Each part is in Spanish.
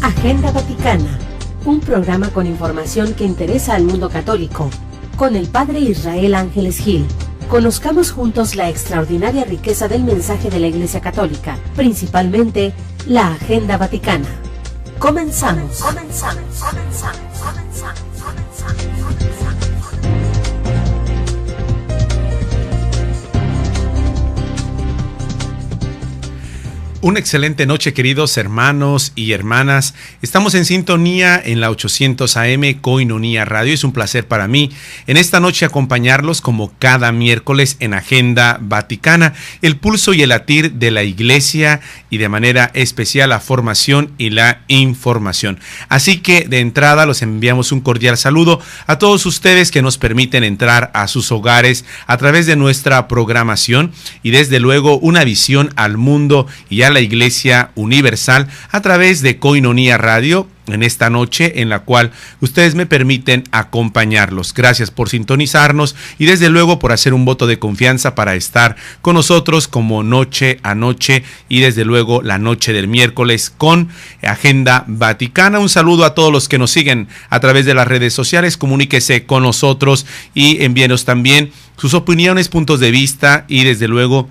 Agenda Vaticana, un programa con información que interesa al mundo católico, con el Padre Israel Ángeles Gil. Conozcamos juntos la extraordinaria riqueza del mensaje de la Iglesia Católica, principalmente la Agenda Vaticana. Comenzamos. Una excelente noche, queridos hermanos y hermanas. Estamos en sintonía en la 800 AM Koinonia Radio. Es un placer para mí en esta noche acompañarlos como cada miércoles en Agenda Vaticana, el pulso y el latir de la Iglesia y de manera especial la formación y la información. Así que de entrada los enviamos un cordial saludo a todos ustedes que nos permiten entrar a sus hogares a través de nuestra programación y desde luego una visión al mundo y a la Iglesia Universal a través de Koinonia Radio en esta noche en la cual ustedes me permiten acompañarlos. Gracias por sintonizarnos y desde luego por hacer un voto de confianza para estar con nosotros como noche a noche y desde luego la noche del miércoles con Agenda Vaticana. Un saludo a todos los que nos siguen a través de las redes sociales. Comuníquese con nosotros y envíenos también sus opiniones, puntos de vista y desde luego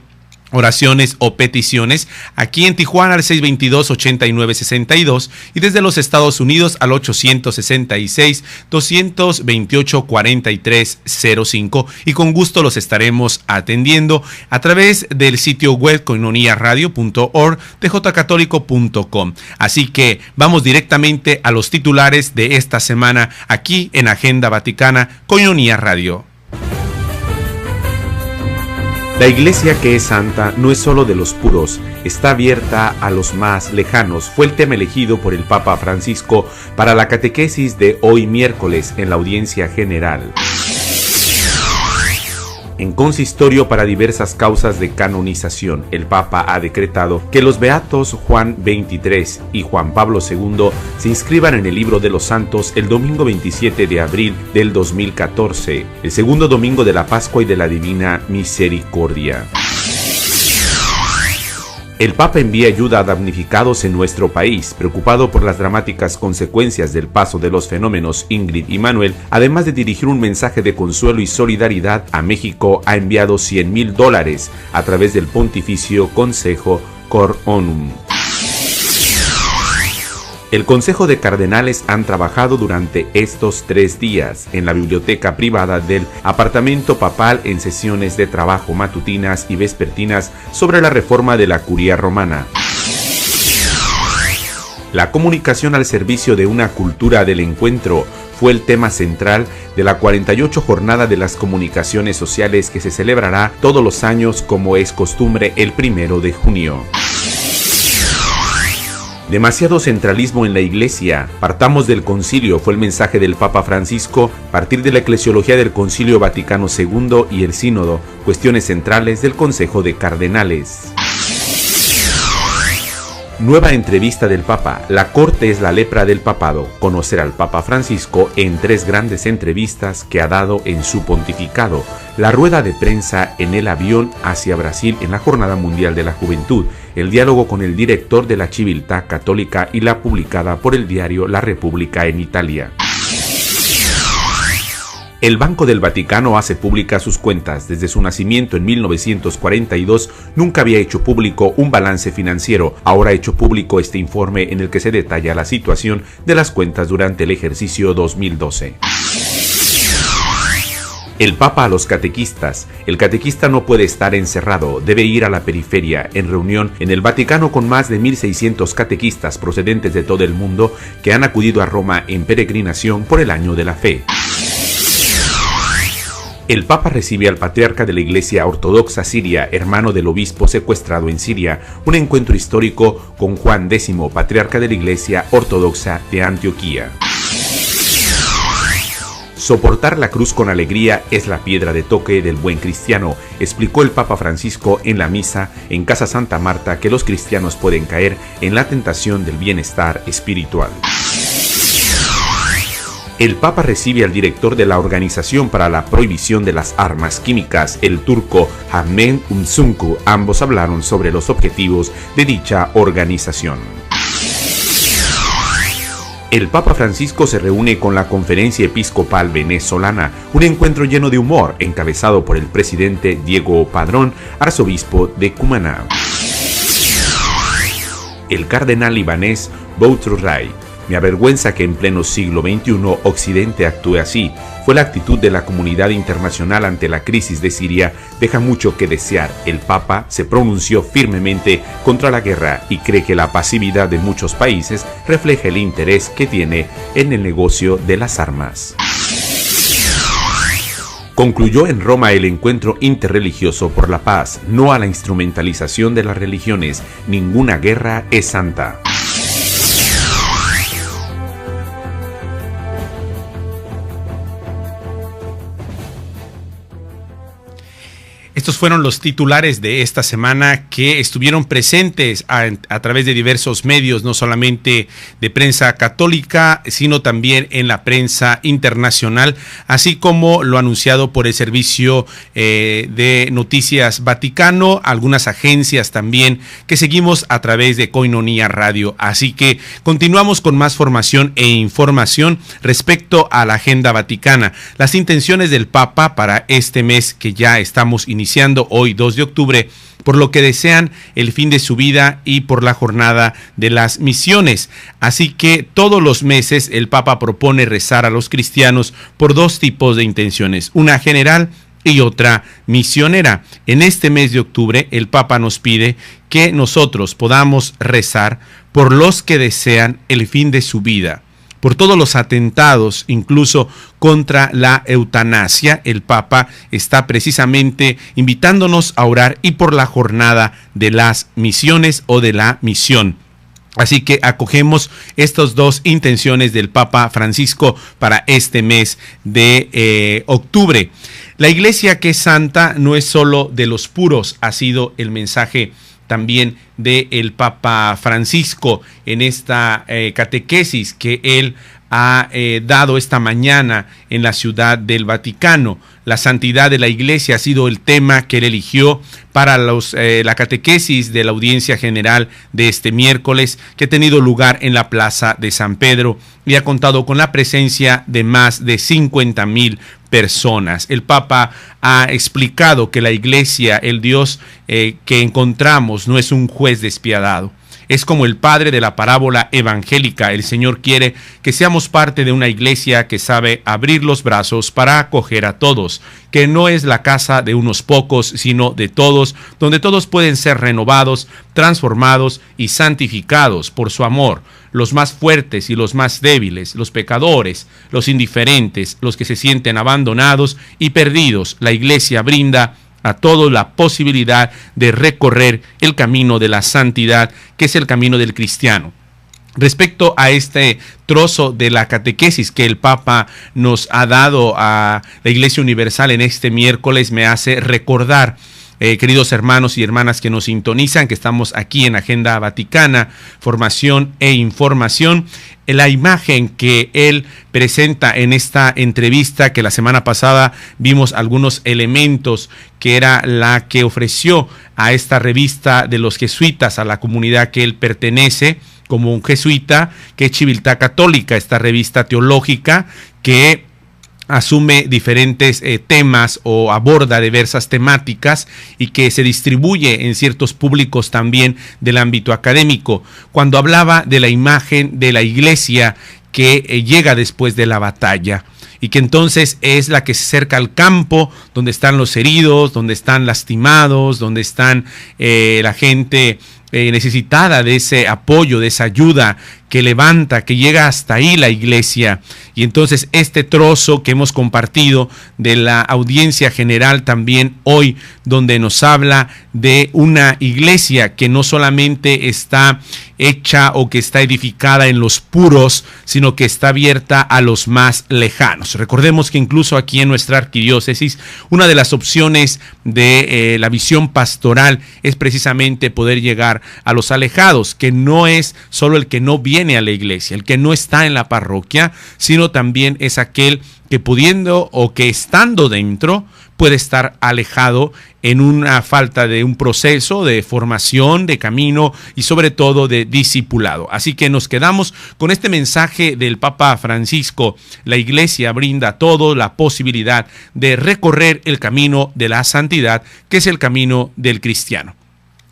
oraciones o peticiones aquí en Tijuana al 622-8962 y desde los Estados Unidos al 866-228-4305 y con gusto los estaremos atendiendo a través del sitio web koinoniaradio.org, tjcatólico.com. Así que vamos directamente a los titulares de esta semana aquí en Agenda Vaticana, Koinonia Radio. La Iglesia que es santa no es solo de los puros, está abierta a los más lejanos. Fue el tema elegido por el Papa Francisco para la catequesis de hoy miércoles en la audiencia general. En consistorio para diversas causas de canonización, el Papa ha decretado que los beatos Juan XXIII y Juan Pablo II se inscriban en el libro de los santos el domingo 27 de abril del 2014, el segundo domingo de la Pascua y de la Divina Misericordia. El Papa envía ayuda a damnificados en nuestro país. Preocupado por las dramáticas consecuencias del paso de los fenómenos Ingrid y Manuel, además de dirigir un mensaje de consuelo y solidaridad a México, ha enviado $100,000 a través del Pontificio Consejo Cor Onum. El Consejo de Cardenales han trabajado durante estos 3 días en la biblioteca privada del apartamento papal en sesiones de trabajo matutinas y vespertinas sobre la reforma de la Curia Romana. La comunicación al servicio de una cultura del encuentro fue el tema central de la 48 Jornada de las Comunicaciones Sociales que se celebrará todos los años como es costumbre el 1 de junio. Demasiado centralismo en la Iglesia. Partamos del concilio, fue el mensaje del Papa Francisco, partir de la eclesiología del Concilio Vaticano II y el Sínodo, cuestiones centrales del Consejo de Cardenales. Nueva entrevista del Papa. La corte es la lepra del papado. Conocer al Papa Francisco en 3 grandes entrevistas que ha dado en su pontificado. La rueda de prensa en el avión hacia Brasil en la Jornada Mundial de la Juventud. El diálogo con el director de la Civiltà Católica y la publicada por el diario La Repubblica en Italia. El Banco del Vaticano hace públicas sus cuentas. Desde su nacimiento en 1942 nunca había hecho público un balance financiero. Ahora ha hecho público este informe en el que se detalla la situación de las cuentas durante el ejercicio 2012. El Papa a los catequistas. El catequista no puede estar encerrado, debe ir a la periferia. En reunión en el Vaticano con más de 1.600 catequistas procedentes de todo el mundo que han acudido a Roma en peregrinación por el Año de la Fe. El Papa recibe al patriarca de la Iglesia Ortodoxa Siria, hermano del obispo secuestrado en Siria, un encuentro histórico con Juan X, patriarca de la Iglesia Ortodoxa de Antioquía. Soportar la cruz con alegría es la piedra de toque del buen cristiano, explicó el Papa Francisco en la misa en Casa Santa Marta que los cristianos pueden caer en la tentación del bienestar espiritual. El Papa recibe al director de la Organización para la Prohibición de las Armas Químicas, el turco Ahmet Umsunku. Ambos hablaron sobre los objetivos de dicha organización. El Papa Francisco se reúne con la Conferencia Episcopal Venezolana, un encuentro lleno de humor encabezado por el presidente Diego Padrón, arzobispo de Cumaná. El cardenal libanés Boutrouz-Rai: me avergüenza que en pleno siglo XXI Occidente actúe así. Fue la actitud de la comunidad internacional ante la crisis de Siria, deja mucho que desear. El Papa se pronunció firmemente contra la guerra y cree que la pasividad de muchos países refleja el interés que tiene en el negocio de las armas. Concluyó en Roma el encuentro interreligioso por la paz, no a la instrumentalización de las religiones. Ninguna guerra es santa. Estos fueron los titulares de esta semana que estuvieron presentes a través de diversos medios, no solamente de prensa católica, sino también en la prensa internacional, así como lo anunciado por el Servicio de Noticias Vaticano, algunas agencias también que seguimos a través de Coinonía Radio. Así que continuamos con más formación e información respecto a la agenda vaticana, las intenciones del Papa para este mes que ya estamos iniciando hoy 2 de octubre, por lo que desean el fin de su vida y por la jornada de las misiones. Así que todos los meses el Papa propone rezar a los cristianos por 2 tipos de intenciones, una general y otra misionera. En este mes de octubre el Papa nos pide que nosotros podamos rezar por los que desean el fin de su vida, por todos los atentados, incluso contra la eutanasia. El Papa está precisamente invitándonos a orar y por la jornada de las misiones o de la misión. Así que acogemos estas 2 intenciones del Papa Francisco para este mes de octubre. La iglesia que es santa no es solo de los puros, ha sido el mensaje también del Papa Francisco en esta catequesis que él ha dado esta mañana en la Ciudad del Vaticano. La santidad de la Iglesia ha sido el tema que él eligió para la catequesis de la audiencia general de este miércoles, que ha tenido lugar en la Plaza de San Pedro y ha contado con la presencia de más de 50,000 personas. El Papa ha explicado que la Iglesia, el Dios que encontramos, no es un juez despiadado. Es como el padre de la parábola evangélica. El Señor quiere que seamos parte de una iglesia que sabe abrir los brazos para acoger a todos, que no es la casa de unos pocos, sino de todos, donde todos pueden ser renovados, transformados y santificados por su amor. Los más fuertes y los más débiles, los pecadores, los indiferentes, los que se sienten abandonados y perdidos. La iglesia brinda a todos la posibilidad de recorrer el camino de la santidad, que es el camino del cristiano. Respecto a este trozo de la catequesis que el Papa nos ha dado a la Iglesia Universal en este miércoles, me hace recordar, queridos hermanos y hermanas que nos sintonizan, que estamos aquí en Agenda Vaticana, Formación e Información, la imagen que él presenta en esta entrevista, que la semana pasada vimos algunos elementos, que era la que ofreció a esta revista de los jesuitas, a la comunidad que él pertenece, como un jesuita, que es Civiltà Católica, esta revista teológica que asume diferentes temas o aborda diversas temáticas y que se distribuye en ciertos públicos también del ámbito académico. Cuando hablaba de la imagen de la iglesia que llega después de la batalla y que entonces es la que se acerca al campo donde están los heridos, donde están lastimados, donde están la gente necesitada de ese apoyo, de esa ayuda que levanta, que llega hasta ahí la iglesia. Y entonces este trozo que hemos compartido de la audiencia general también hoy, donde nos habla de una iglesia que no solamente está hecha o que está edificada en los puros, sino que está abierta a los más lejanos. Recordemos que incluso aquí en nuestra arquidiócesis, una de las opciones de la visión pastoral es precisamente poder llegar a los alejados, que no es solo el que no viene a la iglesia, el que no está en la parroquia, sino también es aquel que pudiendo o que estando dentro puede estar alejado en una falta de un proceso de formación, de camino y sobre todo de discipulado. Así que nos quedamos con este mensaje del Papa Francisco. La Iglesia brinda a todos la posibilidad de recorrer el camino de la santidad, que es el camino del cristiano.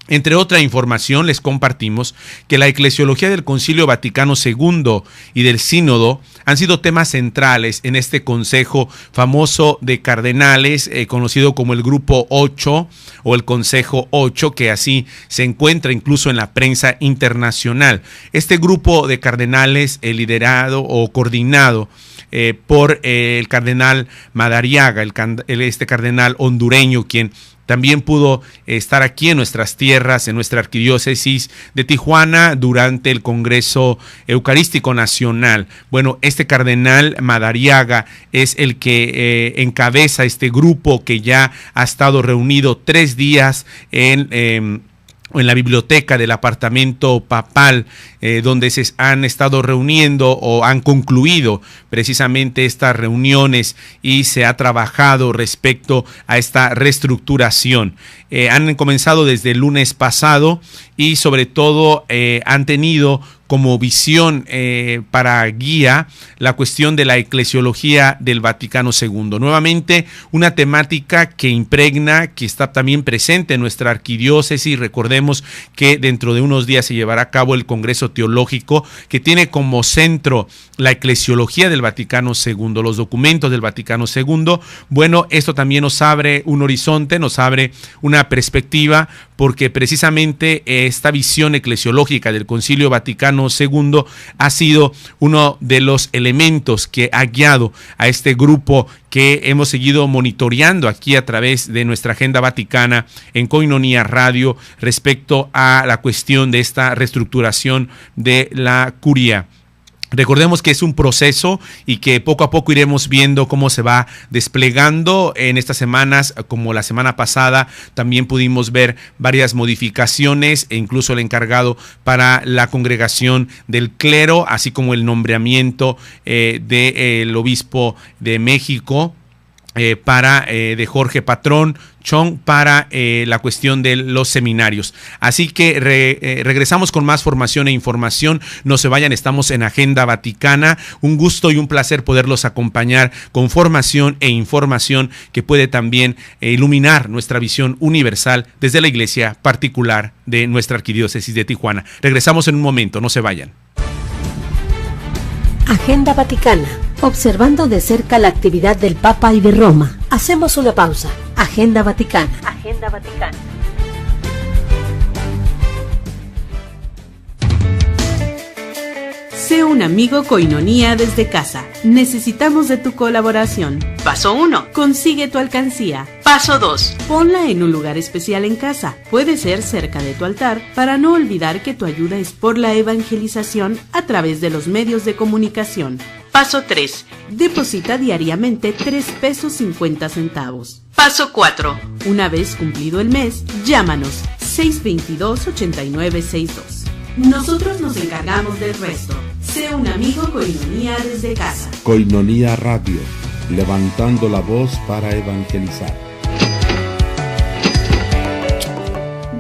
Entre otra información, les compartimos que la eclesiología del Concilio Vaticano II y del Sínodo han sido temas centrales en este consejo famoso de cardenales, conocido como el Grupo 8 o el Consejo 8, que así se encuentra incluso en la prensa internacional. Este grupo de cardenales, liderado o coordinado por el cardenal Madariaga, este cardenal hondureño, quien también pudo estar aquí en nuestras tierras, en nuestra arquidiócesis de Tijuana, durante el Congreso Eucarístico Nacional. Bueno, este cardenal Madariaga es el que encabeza este grupo que ya ha estado reunido 3 días en la biblioteca del apartamento papal, donde se han estado reuniendo o han concluido precisamente estas reuniones y se ha trabajado respecto a esta reestructuración. Han comenzado desde el lunes pasado y sobre todo han tenido como visión para guía la cuestión de la eclesiología del Vaticano II. Nuevamente, una temática que impregna, que está también presente en nuestra arquidiócesis. Recordemos que dentro de unos días se llevará a cabo el Congreso Teológico, que tiene como centro la eclesiología del Vaticano II, los documentos del Vaticano II. Bueno, esto también nos abre un horizonte, nos abre una perspectiva, porque precisamente esta visión eclesiológica del Concilio Vaticano II ha sido uno de los elementos que ha guiado a este grupo que hemos seguido monitoreando aquí a través de nuestra agenda vaticana en Koinonia Radio respecto a la cuestión de esta reestructuración de la curia. Recordemos que es un proceso y que poco a poco iremos viendo cómo se va desplegando en estas semanas. Como la semana pasada también pudimos ver varias modificaciones e incluso el encargado para la congregación del clero, así como el nombramiento del obispo de México de Jorge Patrón Chong para la cuestión de los seminarios. Así que regresamos con más formación e información. No se vayan, estamos en Agenda Vaticana. Un gusto y un placer poderlos acompañar con formación e información que puede también iluminar nuestra visión universal desde la iglesia particular de nuestra arquidiócesis de Tijuana. Regresamos en un momento, no se vayan. Agenda Vaticana. Observando de cerca la actividad del Papa y de Roma. Hacemos una pausa. Agenda Vaticana. Agenda Vaticana. Sé un amigo Koinonia desde casa. Necesitamos de tu colaboración. Paso 1. Consigue tu alcancía. Paso 2. Ponla en un lugar especial en casa. Puede ser cerca de tu altar, para no olvidar que tu ayuda es por la evangelización a través de los medios de comunicación. Paso 3. Deposita diariamente 3.50 pesos. Paso 4. Una vez cumplido el mes, llámanos 622-8962. Nosotros nos encargamos del resto. Sé un amigo Koinonia desde casa. Koinonia Radio, levantando la voz para evangelizar.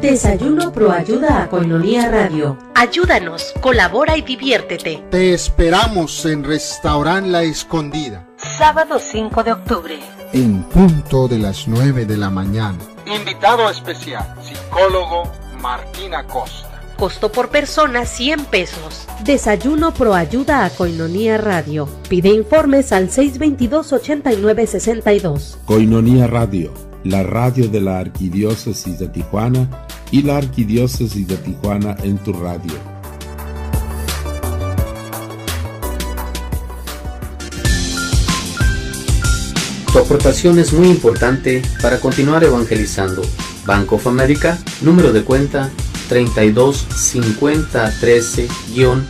Desayuno Pro ayuda a Koinonia Radio. Ayúdanos, colabora y diviértete. Te esperamos en Restaurant La Escondida. Sábado 5 de octubre. En punto de las 9 de la mañana. Invitado especial, psicólogo Martín Acosta. Costo por persona 100 pesos. Desayuno Pro ayuda a Koinonia Radio. Pide informes al 622-8962. Koinonia Radio, la radio de la Arquidiócesis de Tijuana y la Arquidiócesis de Tijuana en tu radio. Tu aportación es muy importante para continuar evangelizando. Bank of America, número de cuenta 32 50 13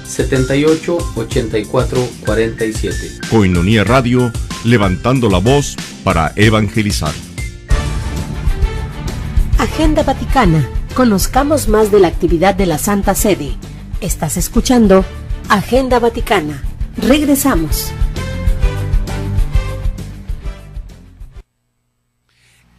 78 84 47. Koinonia Radio, levantando la voz para evangelizar. Agenda Vaticana. Conozcamos más de la actividad de la Santa Sede. Estás escuchando Agenda Vaticana. Regresamos.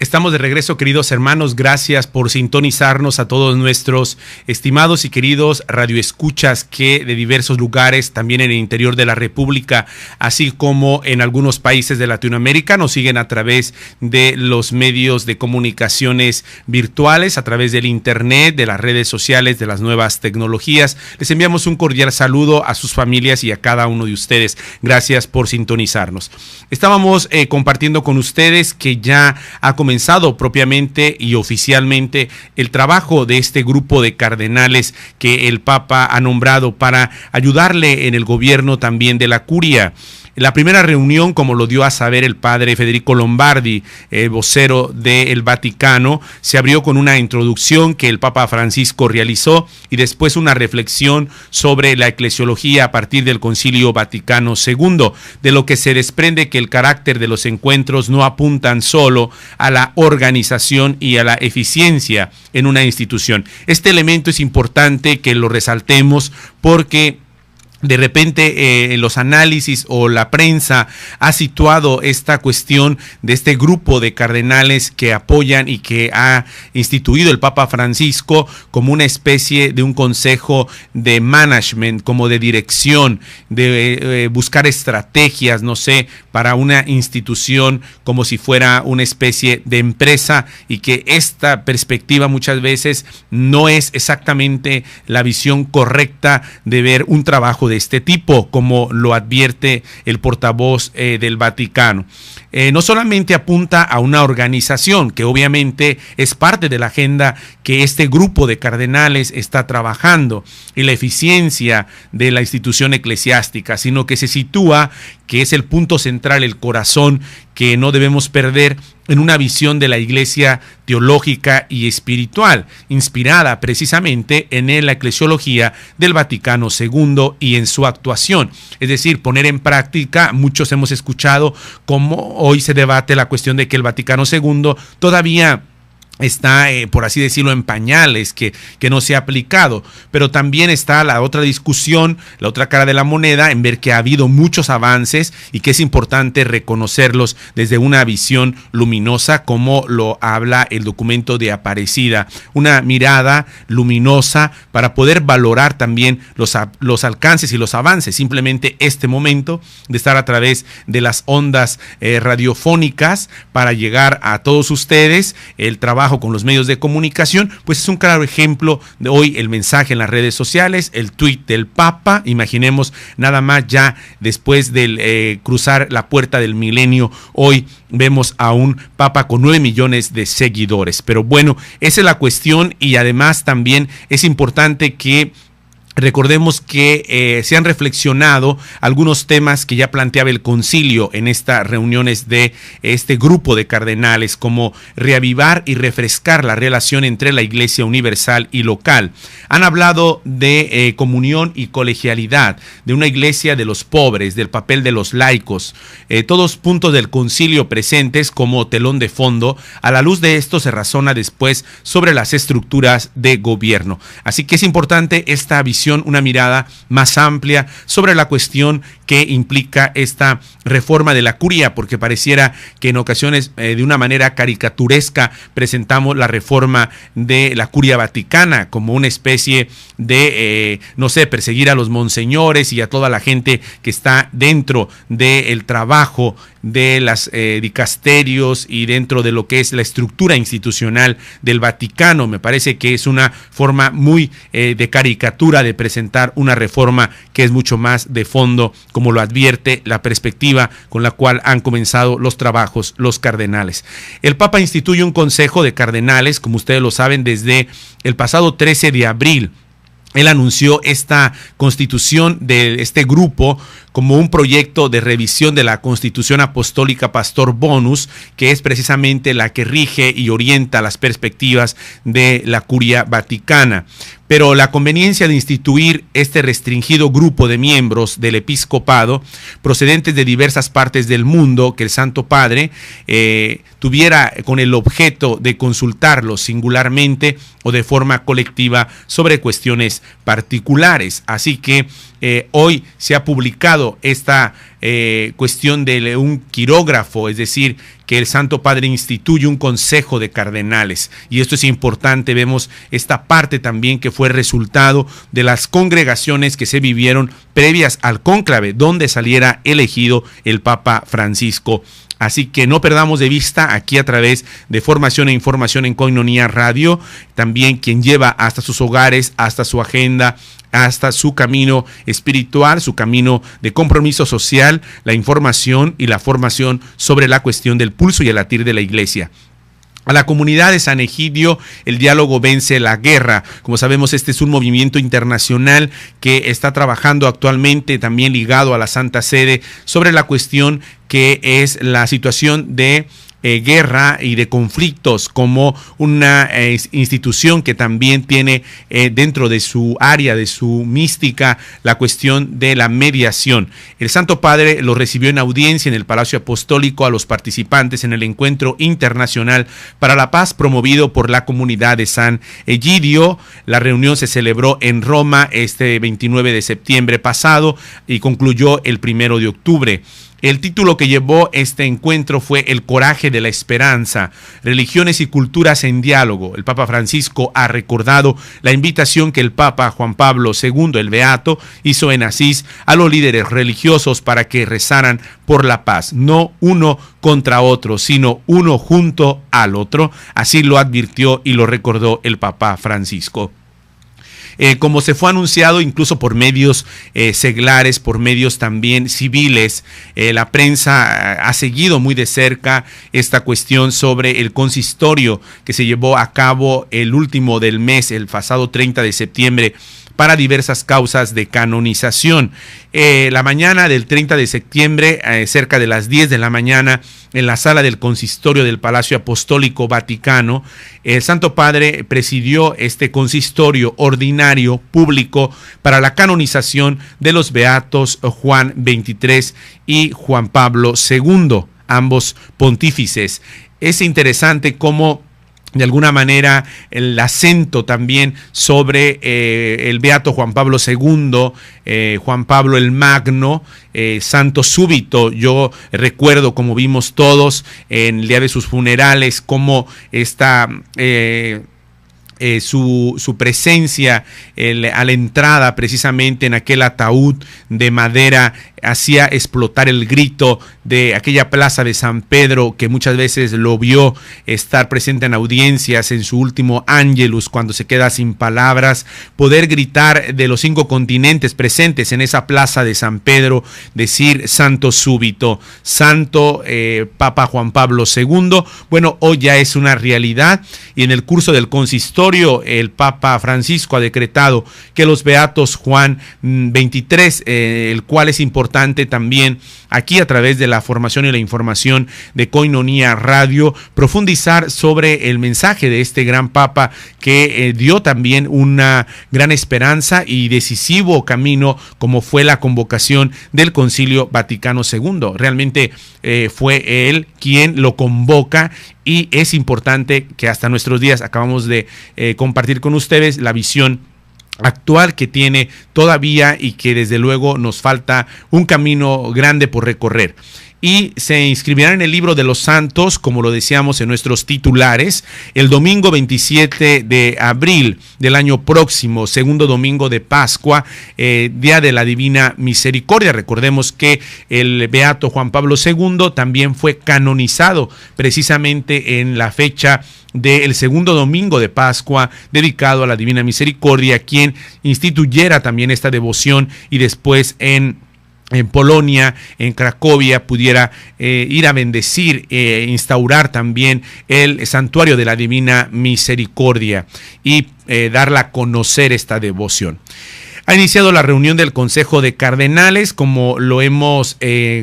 Estamos de regreso, queridos hermanos. Gracias por sintonizarnos a todos nuestros estimados y queridos radioescuchas que de diversos lugares, también en el interior de la República, así como en algunos países de Latinoamérica, nos siguen a través de los medios de comunicaciones virtuales, a través del internet, de las redes sociales, de las nuevas tecnologías. Les enviamos un cordial saludo a sus familias y a cada uno de ustedes. Gracias por sintonizarnos. Estábamos compartiendo con ustedes que ya ha comenzado propiamente y oficialmente el trabajo de este grupo de cardenales que el Papa ha nombrado para ayudarle en el gobierno también de la curia. La primera reunión, como lo dio a saber el padre Federico Lombardi, vocero del Vaticano, se abrió con una introducción que el Papa Francisco realizó y después una reflexión sobre la eclesiología a partir del Concilio Vaticano II, de lo que se desprende que el carácter de los encuentros no apuntan solo a la organización y a la eficiencia en una institución. Este elemento es importante que lo resaltemos porque de repente los análisis o la prensa ha situado esta cuestión de este grupo de cardenales que apoyan y que ha instituido el Papa Francisco como una especie de un consejo de management, como de dirección, de buscar estrategias, no sé, para una institución como si fuera una especie de empresa, y que esta perspectiva muchas veces no es exactamente la visión correcta de ver un trabajo de este tipo, como lo advierte el portavoz del Vaticano. No solamente apunta a una organización, que obviamente es parte de la agenda que este grupo de cardenales está trabajando, y la eficiencia de la institución eclesiástica, sino que se sitúa, que es el punto central, el corazón que no debemos perder, en una visión de la Iglesia teológica y espiritual, inspirada precisamente en la eclesiología del Vaticano II y en su actuación. Es decir, poner en práctica, muchos hemos escuchado cómo hoy se debate la cuestión de que el Vaticano II todavía está, por así decirlo, en pañales, que no se ha aplicado, pero también está la otra discusión, la otra cara de la moneda, en ver que ha habido muchos avances y que es importante reconocerlos desde una visión luminosa, como lo habla el documento de Aparecida, una mirada luminosa para poder valorar también los alcances y los avances. Simplemente este momento de estar a través de las ondas radiofónicas para llegar a todos ustedes, el trabajo con los medios de comunicación, pues es un claro ejemplo de hoy el mensaje en las redes sociales, el tuit del Papa. Imaginemos nada más, ya después del cruzar la puerta del milenio, hoy vemos a un Papa con 9 millones de seguidores. Pero bueno, esa es la cuestión, y además también es importante que recordemos que se han reflexionado algunos temas que ya planteaba el concilio en estas reuniones de este grupo de cardenales, como reavivar y refrescar la relación entre la Iglesia universal y local. Han hablado de comunión y colegialidad, de una iglesia de los pobres, del papel de los laicos, todos puntos del concilio presentes como telón de fondo. A la luz de esto se razona después sobre las estructuras de gobierno. Así que es importante esta visión, una mirada más amplia sobre la cuestión que implica esta reforma de la curia, porque pareciera que en ocasiones de una manera caricaturesca presentamos la reforma de la curia vaticana como una especie de, no sé, perseguir a los monseñores y a toda la gente que está dentro del trabajo de las dicasterios y dentro de lo que es la estructura institucional del Vaticano. Me parece que es una forma muy de caricatura de presentar una reforma que es mucho más de fondo, como lo advierte la perspectiva con la cual han comenzado los trabajos los cardenales. El Papa instituye un consejo de cardenales, como ustedes lo saben, desde el pasado 13 de abril. Él anunció esta constitución de este grupo como un proyecto de revisión de la Constitución Apostólica Pastor Bonus, que es precisamente la que rige y orienta las perspectivas de la Curia Vaticana. Pero la conveniencia de instituir este restringido grupo de miembros del episcopado procedentes de diversas partes del mundo, que el Santo Padre tuviera con el objeto de consultarlos singularmente o de forma colectiva sobre cuestiones particulares. Así que hoy se ha publicado esta cuestión de un quirógrafo, es decir, que el Santo Padre instituye un consejo de cardenales, y esto es importante. Vemos esta parte también que fue resultado de las congregaciones que se vivieron previas al cónclave, donde saliera elegido el Papa Francisco. Así que no perdamos de vista aquí a través de Formación e Información en Koinonia Radio, también quien lleva hasta sus hogares, hasta su agenda, hasta su camino espiritual, su camino de compromiso social, la información y la formación sobre la cuestión del pulso y el latir de la Iglesia. A la comunidad de San Egidio, el diálogo vence la guerra. Como sabemos, este es un movimiento internacional que está trabajando actualmente, también ligado a la Santa Sede, sobre la cuestión que es la situación de guerra y de conflictos, como una institución que también tiene dentro de su área, de su mística, la cuestión de la mediación. El Santo Padre lo recibió en audiencia en el Palacio Apostólico a los participantes en el Encuentro Internacional para la Paz promovido por la comunidad de San Egidio. La reunión se celebró en Roma este 29 de septiembre pasado y concluyó el 1 de octubre. El título que llevó este encuentro fue El coraje de la esperanza, religiones y culturas en diálogo. El Papa Francisco ha recordado la invitación que el Papa Juan Pablo II, el Beato, hizo en Asís a los líderes religiosos para que rezaran por la paz, no uno contra otro, sino uno junto al otro. Así lo advirtió y lo recordó el Papa Francisco. Como se fue anunciado incluso por medios seglares, por medios también civiles, la prensa ha seguido muy de cerca esta cuestión sobre el consistorio que se llevó a cabo el último del mes, el pasado 30 de septiembre, para diversas causas de canonización. La mañana del 30 de septiembre, cerca de las 10 de la mañana, en la sala del consistorio del Palacio Apostólico Vaticano, el Santo Padre presidió este consistorio ordinario público para la canonización de los beatos Juan XXIII y Juan Pablo II, ambos pontífices. Es interesante cómo de alguna manera el acento también sobre el beato Juan Pablo II, Juan Pablo el Magno, santo súbito. Yo recuerdo, como vimos todos en el día de sus funerales, cómo está su presencia a la entrada precisamente en aquel ataúd de madera hacía explotar el grito de aquella plaza de San Pedro, que muchas veces lo vio estar presente en audiencias en su último Ángelus, cuando se queda sin palabras, poder gritar de los 5 continentes presentes en esa plaza de San Pedro, decir santo súbito, santo Papa Juan Pablo II. Bueno, hoy ya es una realidad, y en el curso del consistorio el Papa Francisco ha decretado que los beatos Juan XXIII, el cual es importante también aquí a través de la formación y la información de Koinonia Radio, profundizar sobre el mensaje de este gran Papa que dio también una gran esperanza y decisivo camino, como fue la convocación del Concilio Vaticano II. Realmente fue él quien lo convoca, y es importante que hasta nuestros días acabamos de compartir con ustedes la visión actual que tiene todavía, y que desde luego nos falta un camino grande por recorrer. Y se inscribirán en el libro de los santos, como lo decíamos en nuestros titulares, el domingo 27 de abril del año próximo, segundo domingo de Pascua, día de la Divina Misericordia. Recordemos que el beato Juan Pablo II también fue canonizado precisamente en la fecha del segundo domingo de Pascua, dedicado a la Divina Misericordia, quien instituyera también esta devoción, y después en Polonia, en Cracovia, pudiera ir a bendecir, instaurar también el santuario de la Divina Misericordia y darla a conocer esta devoción. Ha iniciado la reunión del Consejo de Cardenales, como lo hemos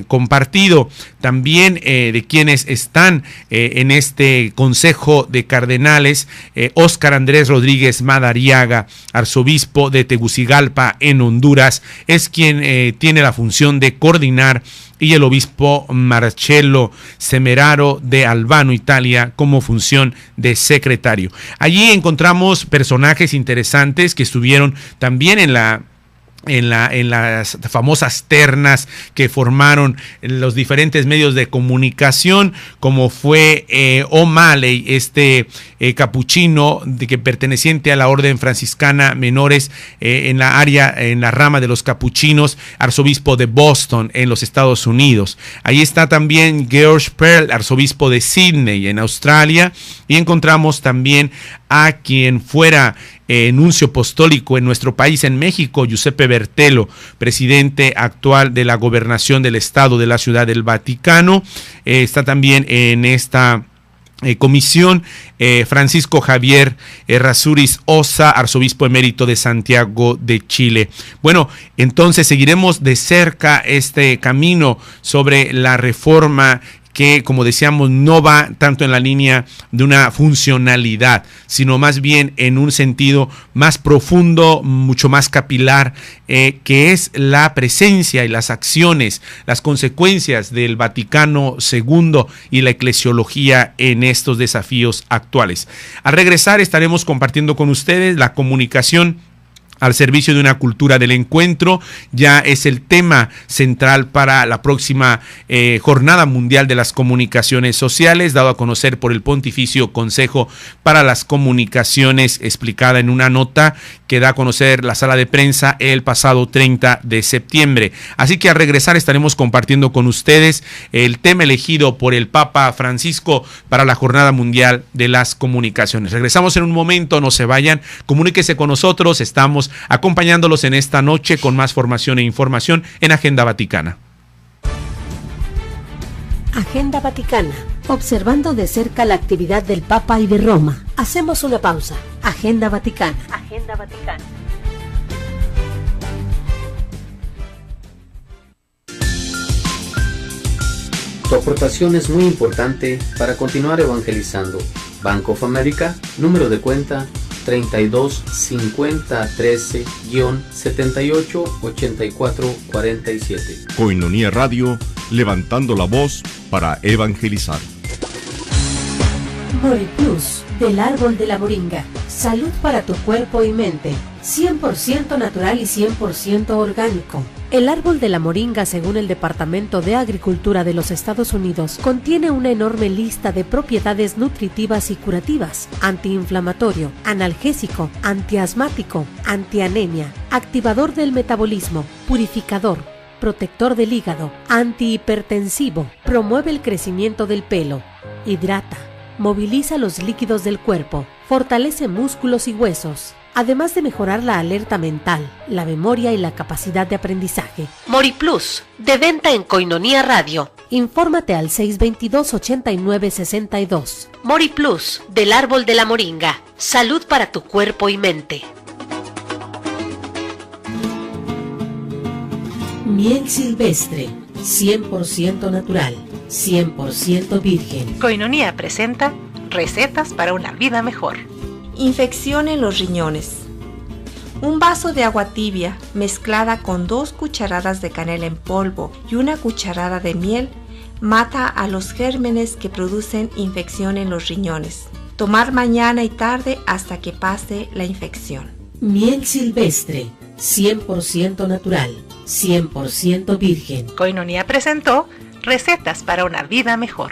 compartido también, de quienes están en este Consejo de Cardenales. Óscar Andrés Rodríguez Madariaga, arzobispo de Tegucigalpa en Honduras, es quien tiene la función de coordinar, y el obispo Marcello Semeraro de Albano, Italia, como función de secretario. Allí encontramos personajes interesantes que estuvieron también en la en las famosas ternas que formaron los diferentes medios de comunicación, como fue O'Malley, capuchino que perteneciente a la orden franciscana menores en la rama de los capuchinos, arzobispo de Boston en los Estados Unidos. Ahí está también George Pearl, arzobispo de Sydney en Australia, y encontramos también a quien fuera nuncio apostólico en nuestro país, en México, Giuseppe Bertelo, presidente actual de la gobernación del Estado de la Ciudad del Vaticano. Está también en esta comisión Francisco Javier Errázuriz Ossa, arzobispo emérito de Santiago de Chile. Bueno, entonces seguiremos de cerca este camino sobre la reforma que, como decíamos, no va tanto en la línea de una funcionalidad, sino más bien en un sentido más profundo, mucho más capilar, que es la presencia y las acciones, las consecuencias del Vaticano II y la eclesiología en estos desafíos actuales. Al regresar estaremos compartiendo con ustedes la comunicación al servicio de una cultura del encuentro. Ya es el tema central para la próxima Jornada Mundial de las Comunicaciones Sociales, dado a conocer por el Pontificio Consejo para las Comunicaciones, explicada en una nota que da a conocer la sala de prensa el pasado 30 de septiembre. Así que al regresar estaremos compartiendo con ustedes el tema elegido por el Papa Francisco para la Jornada Mundial de las Comunicaciones. Regresamos en un momento, no se vayan, comuníquese con nosotros, estamos acompañándolos en esta noche con más formación e información en Agenda Vaticana. Agenda Vaticana, observando de cerca la actividad del Papa y de Roma. Hacemos una pausa. Agenda Vaticana. Agenda Vaticana. Tu aportación es muy importante para continuar evangelizando. Bank of America, número de cuenta 32 50 13 78 84 47. Koinonia Radio, levantando la voz para evangelizar. MoriPlus, del árbol de la moringa. Salud para tu cuerpo y mente. 100% natural y 100% orgánico. El árbol de la moringa, según el Departamento de Agricultura de los Estados Unidos, contiene una enorme lista de propiedades nutritivas y curativas: antiinflamatorio, analgésico, antiasmático, antianemia, activador del metabolismo, purificador, protector del hígado, antihipertensivo, promueve el crecimiento del pelo, hidrata, moviliza los líquidos del cuerpo, fortalece músculos y huesos, además de mejorar la alerta mental, la memoria y la capacidad de aprendizaje. MoriPlus, de venta en Koinonia Radio. Infórmate al 622-8962. MoriPlus, del árbol de la moringa. Salud para tu cuerpo y mente. Miel silvestre, 100% natural, 100% virgen. Koinonia presenta recetas para una vida mejor. Infección en los riñones. Un vaso de agua tibia mezclada con 2 cucharadas de canela en polvo y 1 cucharada de miel mata a los gérmenes que producen infección en los riñones. Tomar mañana y tarde hasta que pase la infección. Miel silvestre, 100% natural, 100% virgen. Koinonia presentó recetas para una vida mejor.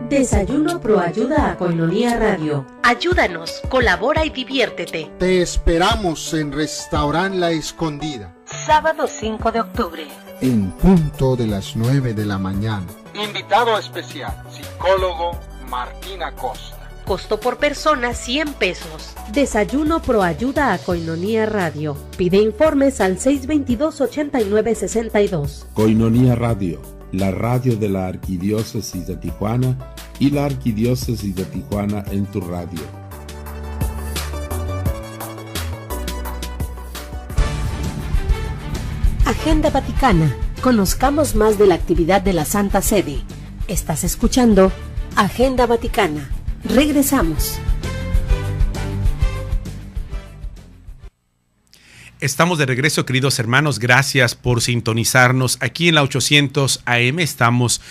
Desayuno Proayuda a Koinonia Radio. Ayúdanos, colabora y diviértete. Te esperamos en Restaurant La Escondida. Sábado 5 de octubre. En punto de las 9 de la mañana. Invitado especial, psicólogo Martín Acosta. Costo por persona 100 pesos. Desayuno Proayuda a Koinonia Radio. Pide informes al 622-8962. Koinonia Radio, la radio de la Arquidiócesis de Tijuana y la Arquidiócesis de Tijuana en tu radio. Agenda Vaticana. Conozcamos más de la actividad de la Santa Sede. Estás escuchando Agenda Vaticana. Regresamos. Estamos de regreso, queridos hermanos. Gracias por sintonizarnos. Aquí en la 800 AM estamos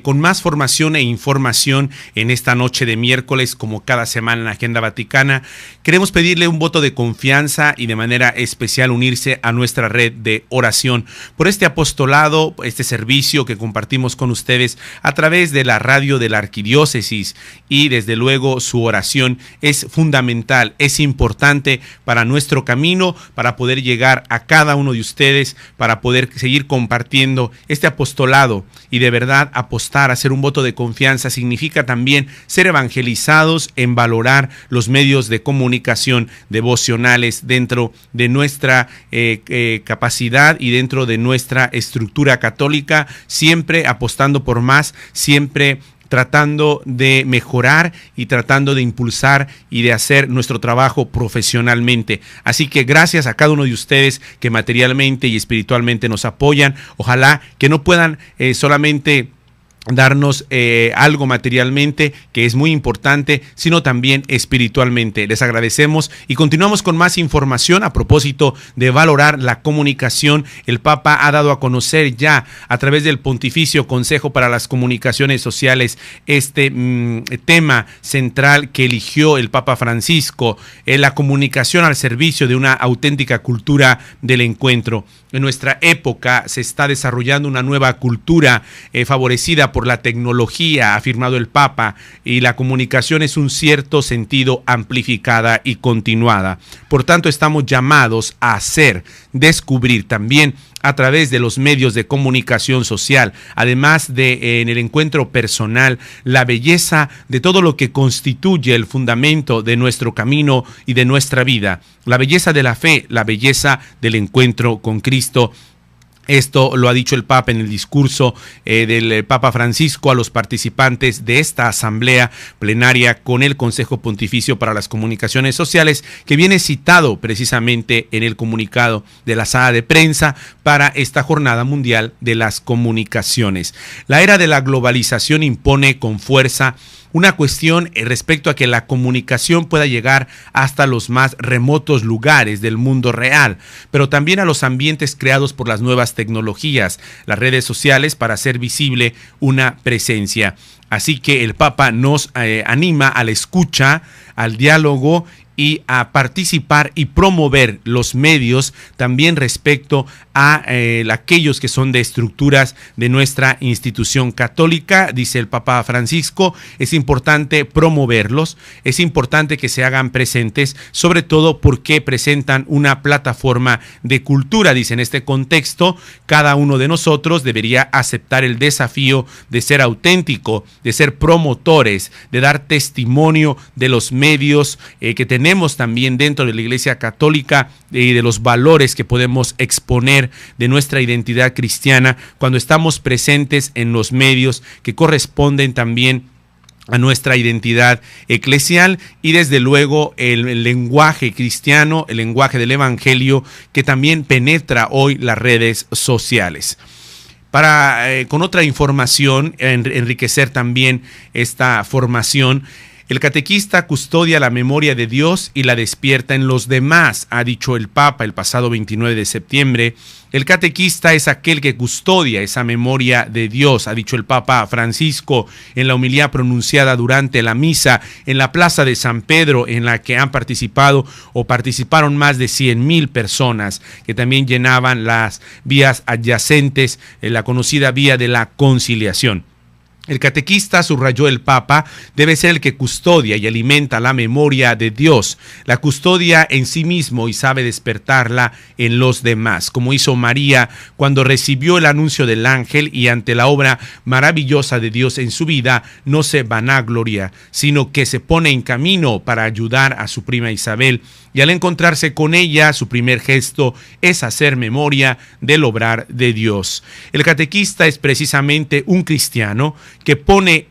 con más formación e información en esta noche de miércoles, como cada semana en la Agenda Vaticana. Queremos pedirle un voto de confianza y de manera especial unirse a nuestra red de oración por este apostolado, este servicio que compartimos con ustedes a través de la radio de la Arquidiócesis. Y desde luego su oración es fundamental, es importante para nuestro camino, para poder llegar a cada uno de ustedes, para poder seguir compartiendo este apostolado. Y de verdad, apostar, hacer un voto de confianza significa también ser evangelizados en valorar los medios de comunicación devocionales dentro de nuestra capacidad y dentro de nuestra estructura católica, siempre apostando por más, siempre tratando de mejorar y tratando de impulsar y de hacer nuestro trabajo profesionalmente. Así que gracias a cada uno de ustedes que materialmente y espiritualmente nos apoyan. Ojalá que no puedan solamente darnos algo materialmente, que es muy importante, sino también espiritualmente. Les agradecemos y continuamos con más información a propósito de valorar la comunicación. El Papa ha dado a conocer ya a través del Pontificio Consejo para las Comunicaciones Sociales este tema central que eligió el Papa Francisco, la comunicación al servicio de una auténtica cultura del encuentro. En nuestra época se está desarrollando una nueva cultura favorecida por la tecnología, ha afirmado el Papa, y la comunicación es un cierto sentido amplificada y continuada. Por tanto, estamos llamados a hacer, descubrir también a través de los medios de comunicación social, además de en el encuentro personal, la belleza de todo lo que constituye el fundamento de nuestro camino y de nuestra vida, la belleza de la fe, la belleza del encuentro con Cristo. Esto lo ha dicho el Papa en el discurso del Papa Francisco a los participantes de esta asamblea plenaria con el Consejo Pontificio para las Comunicaciones Sociales, que viene citado precisamente en el comunicado de la sala de prensa para esta Jornada Mundial de las Comunicaciones. La era de la globalización impone con fuerza una cuestión respecto a que la comunicación pueda llegar hasta los más remotos lugares del mundo real, pero también a los ambientes creados por las nuevas tecnologías, las redes sociales, para hacer visible una presencia. Así que el Papa nos anima a la escucha, al diálogo y a participar y promover los medios también respecto a aquellos que son de estructuras de nuestra institución católica. Dice el Papa Francisco, es importante promoverlos, es importante que se hagan presentes, sobre todo porque presentan una plataforma de cultura. Dice, en este contexto, cada uno de nosotros debería aceptar el desafío de ser auténtico, de ser promotores, de dar testimonio de los medios que tenemos también dentro de la Iglesia Católica y de los valores que podemos exponer de nuestra identidad cristiana cuando estamos presentes en los medios que corresponden también a nuestra identidad eclesial, y desde luego el lenguaje cristiano, el lenguaje del Evangelio, que también penetra hoy las redes sociales. Para con otra información, enriquecer también esta formación, el catequista custodia la memoria de Dios y la despierta en los demás, ha dicho el Papa el pasado 29 de septiembre. El catequista es aquel que custodia esa memoria de Dios, ha dicho el Papa Francisco en la homilía pronunciada durante la misa en la Plaza de San Pedro, en la que han participado o participaron más de 100,000 personas, que también llenaban las vías adyacentes, la conocida vía de la Conciliación. El catequista, subrayó el Papa, debe ser el que custodia y alimenta la memoria de Dios, la custodia en sí mismo y sabe despertarla en los demás, como hizo María cuando recibió el anuncio del ángel y ante la obra maravillosa de Dios en su vida no se vanagloria, sino que se pone en camino para ayudar a su prima Isabel, y al encontrarse con ella su primer gesto es hacer memoria del obrar de Dios. El catequista es precisamente un cristiano que pone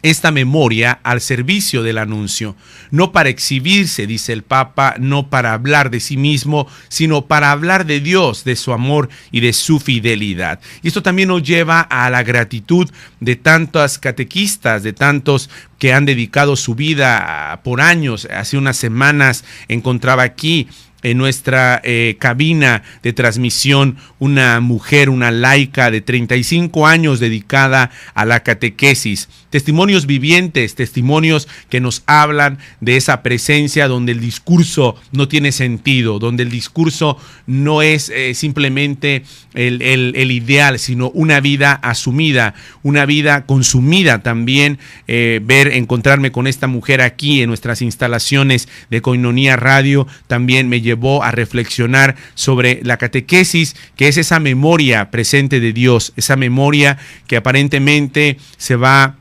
esta memoria al servicio del anuncio, no para exhibirse, dice el Papa, no para hablar de sí mismo, sino para hablar de Dios, de su amor y de su fidelidad. Y esto también nos lleva a la gratitud de tantas catequistas, de tantos que han dedicado su vida por años. Hace unas semanas encontraba aquí en nuestra cabina de transmisión una mujer, una laica de 35 años dedicada a la catequesis. Testimonios vivientes, testimonios que nos hablan de esa presencia donde el discurso no tiene sentido, donde el discurso no es simplemente el ideal, sino una vida asumida, una vida consumida también. Encontrarme con esta mujer aquí en nuestras instalaciones de Koinonia Radio también me llevó a reflexionar sobre la catequesis, que es esa memoria presente de Dios, esa memoria que aparentemente se va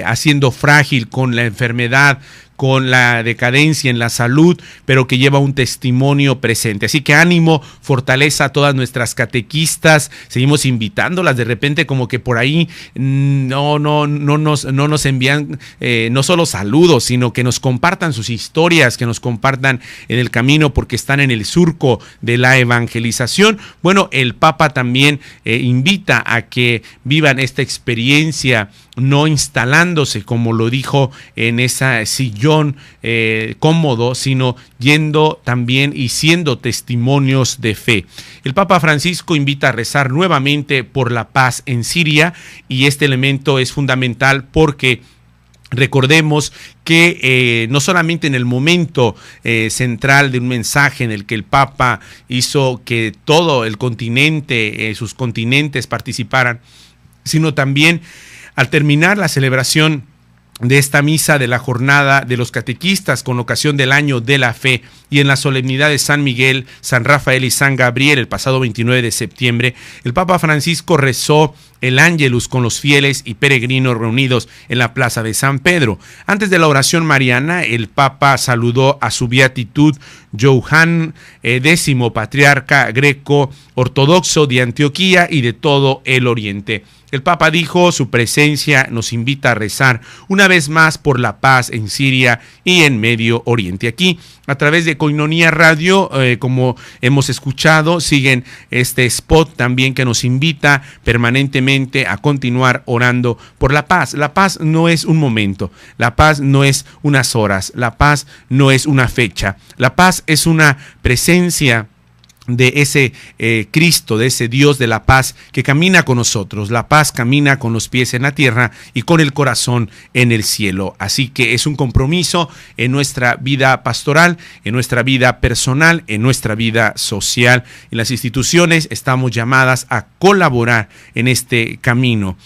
haciendo frágil con la enfermedad, con la decadencia en la salud, pero que lleva un testimonio presente. Así que ánimo, fortaleza a todas nuestras catequistas. Seguimos invitándolas. De repente como que por ahí no nos envían no solo saludos, sino que nos compartan sus historias, que nos compartan en el camino, porque están en el surco de la evangelización. Bueno, el Papa también invita a que vivan esta experiencia, no instalándose, como lo dijo, en esa sillón cómodo, sino yendo también y siendo testimonios de fe. El Papa Francisco invita a rezar nuevamente por la paz en Siria, y este elemento es fundamental porque recordemos que no solamente en el momento central de un mensaje en el que el Papa hizo que todo el continente, sus continentes participaran, sino también al terminar la celebración de esta misa de la jornada de los catequistas con ocasión del Año de la Fe y en la solemnidad de San Miguel, San Rafael y San Gabriel el pasado 29 de septiembre, el Papa Francisco rezó el Ángelus con los fieles y peregrinos reunidos en la plaza de San Pedro. Antes de la oración mariana, el Papa saludó a su beatitud Johann X, patriarca greco ortodoxo de Antioquía y de todo el Oriente. El Papa dijo: su presencia nos invita a rezar una vez más por la paz en Siria y en Medio Oriente. Aquí, a través de Koinonia Radio, como hemos escuchado, siguen este spot también que nos invita permanentemente a continuar orando por la paz. La paz no es un momento, la paz no es unas horas, la paz no es una fecha, la paz es una presencia de ese Cristo, de ese Dios de la paz que camina con nosotros. La paz camina con los pies en la tierra y con el corazón en el cielo. Así que es un compromiso en nuestra vida pastoral, en nuestra vida personal, en nuestra vida social. Y las instituciones estamos llamadas a colaborar en este camino.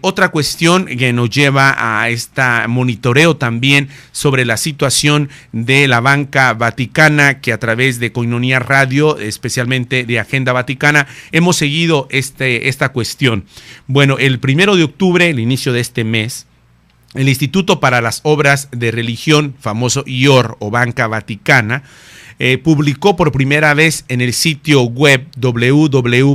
Otra cuestión que nos lleva a este monitoreo también sobre la situación de la banca vaticana, que a través de Koinonia Radio, especialmente de Agenda Vaticana, hemos seguido esta cuestión. Bueno, el 1 de octubre, el inicio de este mes, el Instituto para las Obras de Religión, famoso IOR o Banca Vaticana, publicó por primera vez en el sitio web www.ior.va,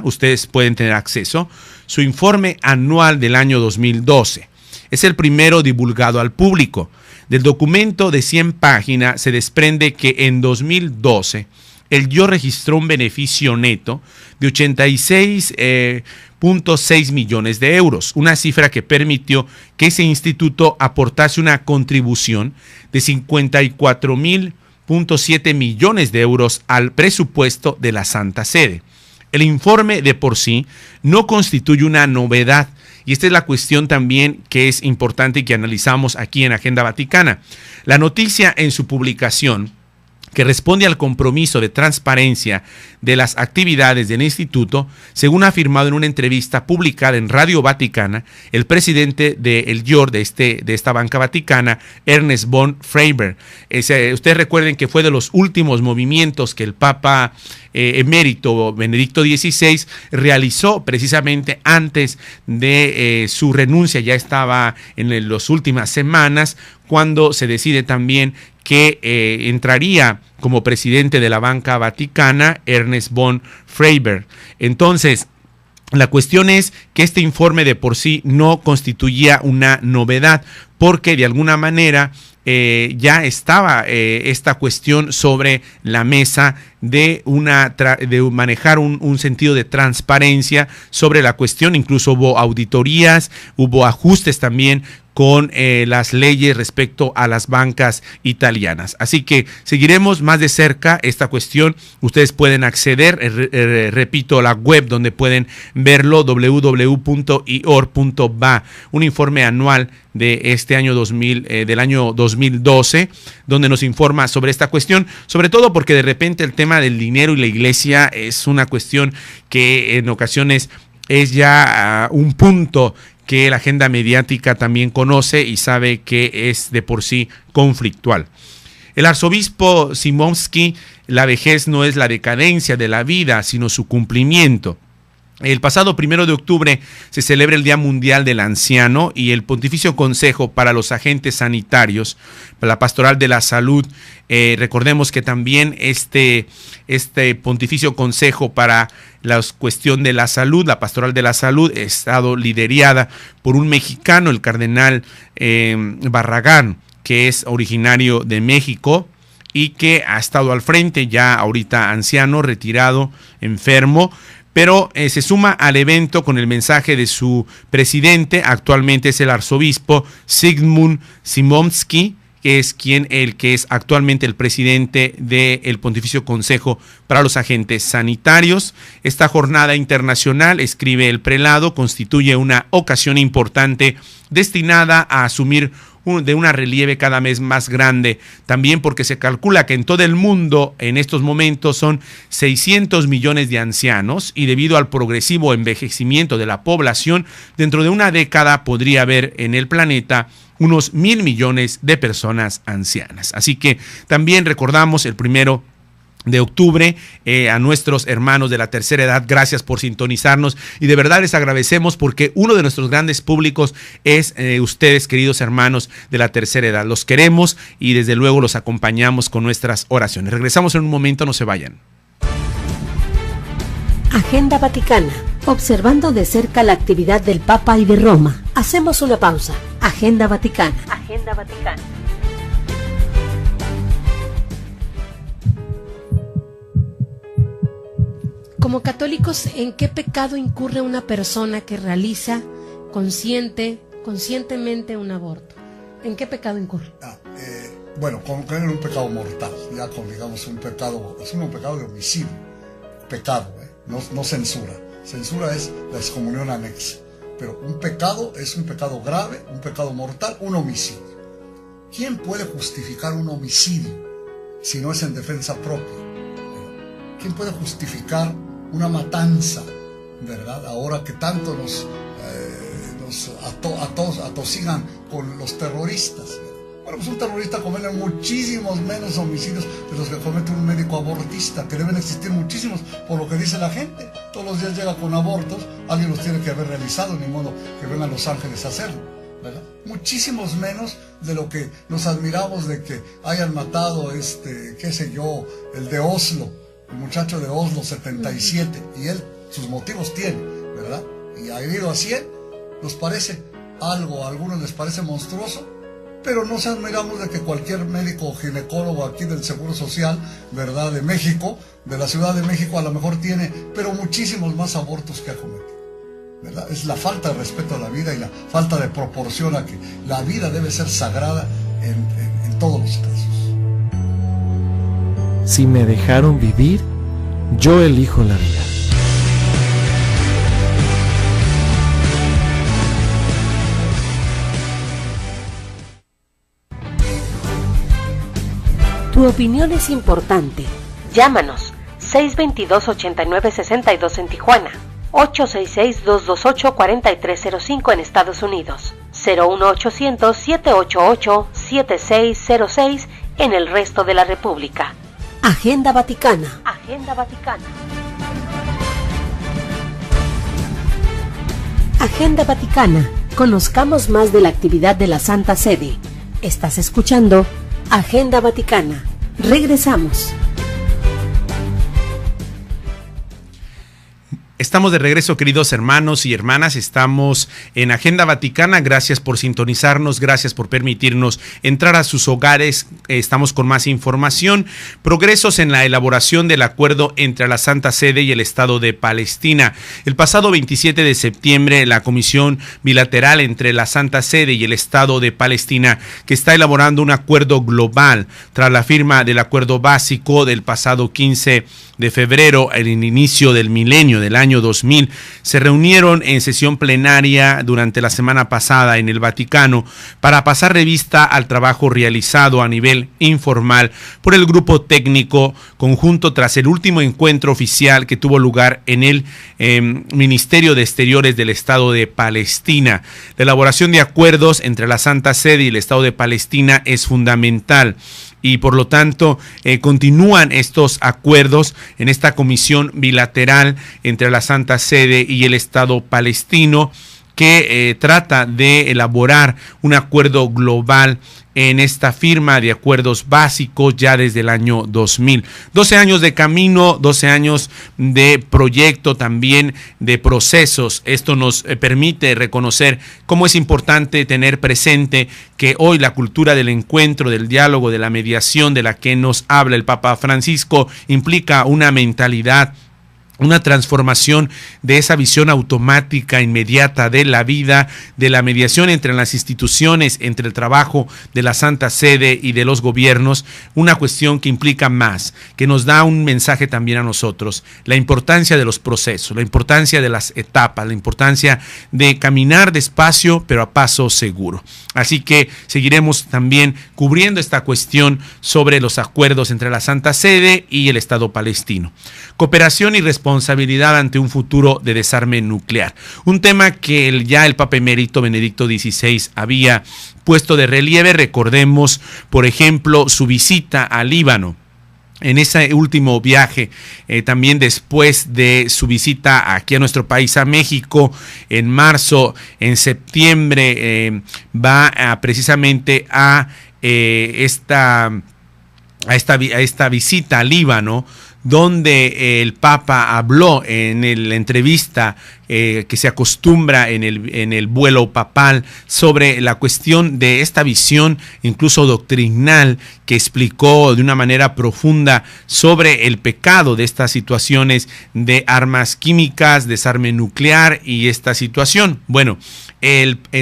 ustedes pueden tener acceso, su informe anual del año 2012. Es el primero divulgado al público. Del documento de 100 páginas se desprende que en 2012 el IOR registró un beneficio neto de 86,6 millones de euros, una cifra que permitió que ese instituto aportase una contribución de 54,7 millones de euros al presupuesto de la Santa Sede. El informe de por sí no constituye una novedad, y esta es la cuestión también que es importante y que analizamos aquí en Agenda Vaticana. La noticia en su publicación, que responde al compromiso de transparencia de las actividades del instituto, según ha afirmado en una entrevista publicada en Radio Vaticana, el presidente del IOR, de esta banca vaticana, Ernest von Freiberg. Ustedes recuerden que fue de los últimos movimientos que el Papa emérito Benedicto XVI realizó precisamente antes de su renuncia. Ya estaba en las últimas semanas cuando se decide también que entraría como presidente de la banca vaticana Ernest von Freiberg. Entonces, la cuestión es que este informe de por sí no constituía una novedad, porque de alguna manera ya estaba esta cuestión sobre la mesa de manejar un sentido de transparencia sobre la cuestión. Incluso hubo auditorías, hubo ajustes también con las leyes respecto a las bancas italianas. Así que seguiremos más de cerca esta cuestión. Ustedes pueden acceder, repito, la web donde pueden verlo, www.ior.ba, un informe anual de este año del año 2012, donde nos informa sobre esta cuestión, sobre todo porque de repente el tema del dinero y la iglesia es una cuestión que en ocasiones es ya un punto que la agenda mediática también conoce y sabe que es de por sí conflictual. El arzobispo Szymowski, la vejez no es la decadencia de la vida, sino su cumplimiento. El pasado 1 de octubre se celebra el Día Mundial del Anciano y el Pontificio Consejo para los Agentes Sanitarios, para la Pastoral de la Salud. Recordemos que también este Pontificio Consejo para la cuestión de la salud, la Pastoral de la Salud, ha estado liderada por un mexicano, el cardenal Barragán, que es originario de México y que ha estado al frente, ya ahorita anciano, retirado, enfermo, pero se suma al evento con el mensaje de su presidente. Actualmente es el arzobispo Zygmunt Szymowski, que es el que es actualmente el presidente del Pontificio Consejo para los Agentes Sanitarios. Esta jornada internacional, escribe el prelado, constituye una ocasión importante destinada a asumir de una relieve cada vez más grande, también porque se calcula que en todo el mundo en estos momentos son 600 millones de ancianos y debido al progresivo envejecimiento de la población, dentro de una década podría haber en el planeta unos 1.000 millones de personas ancianas. Así que también recordamos el 1 de octubre a nuestros hermanos de la tercera edad. Gracias por sintonizarnos y de verdad les agradecemos porque uno de nuestros grandes públicos es ustedes, queridos hermanos de la tercera edad. Los queremos y desde luego los acompañamos con nuestras oraciones. Regresamos en un momento, no se vayan. Agenda Vaticana. Observando de cerca la actividad del Papa y de Roma. Hacemos una pausa. Agenda Vaticana. Agenda Vaticana. Como católicos, ¿en qué pecado incurre una persona que realiza conscientemente un aborto? ¿En qué pecado incurre? Bueno, como que en un pecado mortal, ya con, digamos, un pecado, es un pecado de homicidio, pecado, no censura. Censura es la excomunión anexa, pero un pecado es un pecado grave, un pecado mortal, un homicidio. ¿Quién puede justificar un homicidio si no es en defensa propia? ¿Quién puede justificar una matanza, verdad? Ahora que tanto nos atosigan con los terroristas, ¿verdad? Bueno, pues un terrorista comete muchísimos menos homicidios de los que comete un médico abortista, que deben existir muchísimos, por lo que dice la gente. Todos los días llega con abortos, alguien los tiene que haber realizado, ni modo que vengan Los Ángeles a hacerlo, ¿verdad? Muchísimos menos de lo que nos admiramos de que hayan matado, qué sé yo, el de Oslo, el muchacho de Oslo 77, y él sus motivos tiene, ¿verdad? Y ha herido a 100, nos parece algo, a algunos les parece monstruoso, pero nos admiramos de que cualquier médico o ginecólogo aquí del Seguro Social, ¿verdad?, de México, de la Ciudad de México, a lo mejor tiene, pero muchísimos más abortos que ha cometido, ¿verdad? Es la falta de respeto a la vida y la falta de proporción a que la vida debe ser sagrada en todos los casos. Si me dejaron vivir, yo elijo la vida. Tu opinión es importante. Llámanos 622-8962 en Tijuana, 866-228-4305 en Estados Unidos, 01800-788-7606 en el resto de la República. Agenda Vaticana. Agenda Vaticana. Agenda Vaticana. Conozcamos más de la actividad de la Santa Sede. Estás escuchando Agenda Vaticana. Regresamos. Estamos de regreso, queridos hermanos y hermanas. Estamos en Agenda Vaticana. Gracias por sintonizarnos, gracias por permitirnos entrar a sus hogares. Estamos con más información. Progresos en la elaboración del acuerdo entre la Santa Sede y el Estado de Palestina. El pasado 27 de septiembre, la Comisión Bilateral entre la Santa Sede y el Estado de Palestina, que está elaborando un acuerdo global tras la firma del acuerdo básico del pasado 15 de febrero, el inicio del milenio del año 2000, se reunieron en sesión plenaria durante la semana pasada en el Vaticano para pasar revista al trabajo realizado a nivel informal por el grupo técnico conjunto tras el último encuentro oficial que tuvo lugar en el Ministerio de Exteriores del Estado de Palestina. La elaboración de acuerdos entre la Santa Sede y el Estado de Palestina es fundamental. Y por lo tanto continúan estos acuerdos en esta comisión bilateral entre la Santa Sede y el Estado palestino que trata de elaborar un acuerdo global en esta firma de acuerdos básicos ya desde el año 2000. 12 años de camino, 12 años de proyecto, también de procesos. Esto nos permite reconocer cómo es importante tener presente que hoy la cultura del encuentro, del diálogo, de la mediación de la que nos habla el Papa Francisco implica una mentalidad, una transformación de esa visión automática, inmediata de la vida, de la mediación entre las instituciones, entre el trabajo de la Santa Sede y de los gobiernos, una cuestión que implica más, que nos da un mensaje también a nosotros, la importancia de los procesos, la importancia de las etapas, la importancia de caminar despacio pero a paso seguro. Así que seguiremos también cubriendo esta cuestión sobre los acuerdos entre la Santa Sede y el Estado palestino. Cooperación y responsabilidad ante un futuro de desarme nuclear. Un tema que ya el Papa Emérito Benedicto XVI había puesto de relieve. Recordemos, por ejemplo, su visita a Líbano. En ese último viaje, también después de su visita aquí a nuestro país, a México, en marzo, en septiembre, va precisamente a esta visita a Líbano, donde el Papa habló en la entrevista que se acostumbra en el vuelo papal sobre la cuestión de esta visión incluso doctrinal que explicó de una manera profunda sobre el pecado de estas situaciones de armas químicas, desarme nuclear y esta situación. Bueno,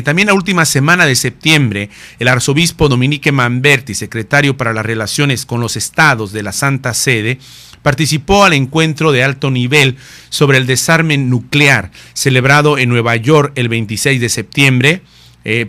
también la última semana de septiembre, el arzobispo Dominique Manberti, secretario para las relaciones con los estados de la Santa Sede, participó al encuentro de alto nivel sobre el desarme nuclear celebrado en Nueva York el 26 de septiembre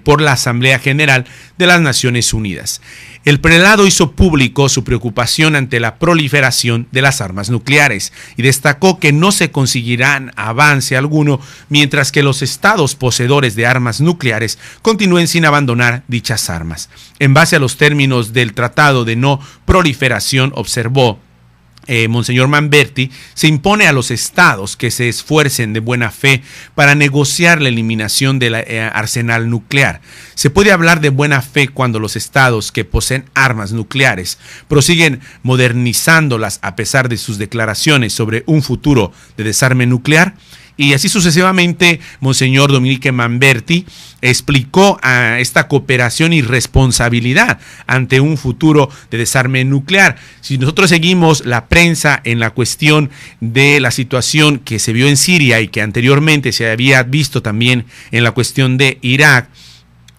por la Asamblea General de las Naciones Unidas. El prelado hizo público su preocupación ante la proliferación de las armas nucleares y destacó que no se conseguirán avance alguno mientras que los estados poseedores de armas nucleares continúen sin abandonar dichas armas. En base a los términos del Tratado de No Proliferación, observó Monseñor Manberti, se impone a los estados que se esfuercen de buena fe para negociar la eliminación del arsenal nuclear. Se puede hablar de buena fe cuando los estados que poseen armas nucleares prosiguen modernizándolas a pesar de sus declaraciones sobre un futuro de desarme nuclear. Y así sucesivamente, Monseñor Dominique Manberti explicó a esta cooperación y responsabilidad ante un futuro de desarme nuclear. Si nosotros seguimos la prensa en la cuestión de la situación que se vio en Siria y que anteriormente se había visto también en la cuestión de Irak,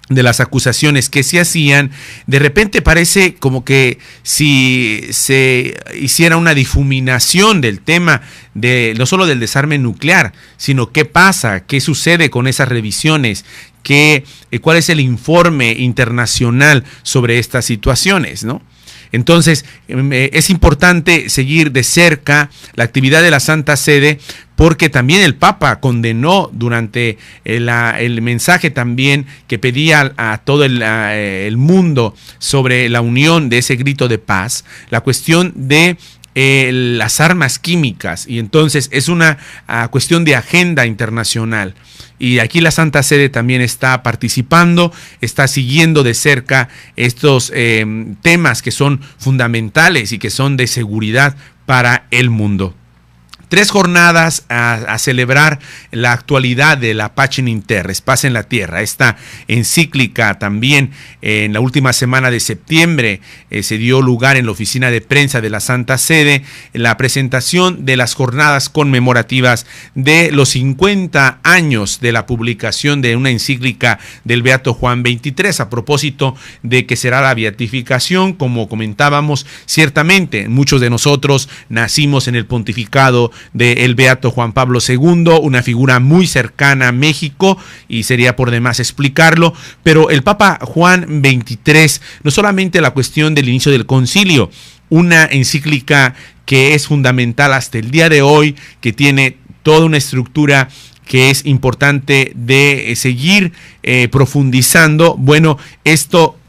de las acusaciones que se hacían, de repente parece como que si se hiciera una difuminación del tema de no solo del desarme nuclear, sino qué pasa, qué sucede con esas revisiones, cuál es el informe internacional sobre estas situaciones, ¿no? Entonces, es importante seguir de cerca la actividad de la Santa Sede, porque también el Papa condenó durante el mensaje también que pedía a todo el mundo sobre la unión de ese grito de paz, la cuestión de las armas químicas, y entonces es una cuestión de agenda internacional. Y aquí la Santa Sede también está participando, está siguiendo de cerca estos temas que son fundamentales y que son de seguridad para el mundo. 3 jornadas a celebrar la actualidad de la Pacem in Terris, paz en la tierra. Esta encíclica también en la última semana de septiembre se dio lugar en la oficina de prensa de la Santa Sede la presentación de las jornadas conmemorativas de los 50 años de la publicación de una encíclica del Beato Juan XXIII, a propósito de que será la beatificación. Como comentábamos, ciertamente muchos de nosotros nacimos en el pontificado del Beato Juan Pablo II, una figura muy cercana a México, y sería por demás explicarlo, pero el Papa Juan XXIII, no solamente la cuestión del inicio del concilio, una encíclica que es fundamental hasta el día de hoy, que tiene toda una estructura que es importante de seguir profundizando. Bueno, esto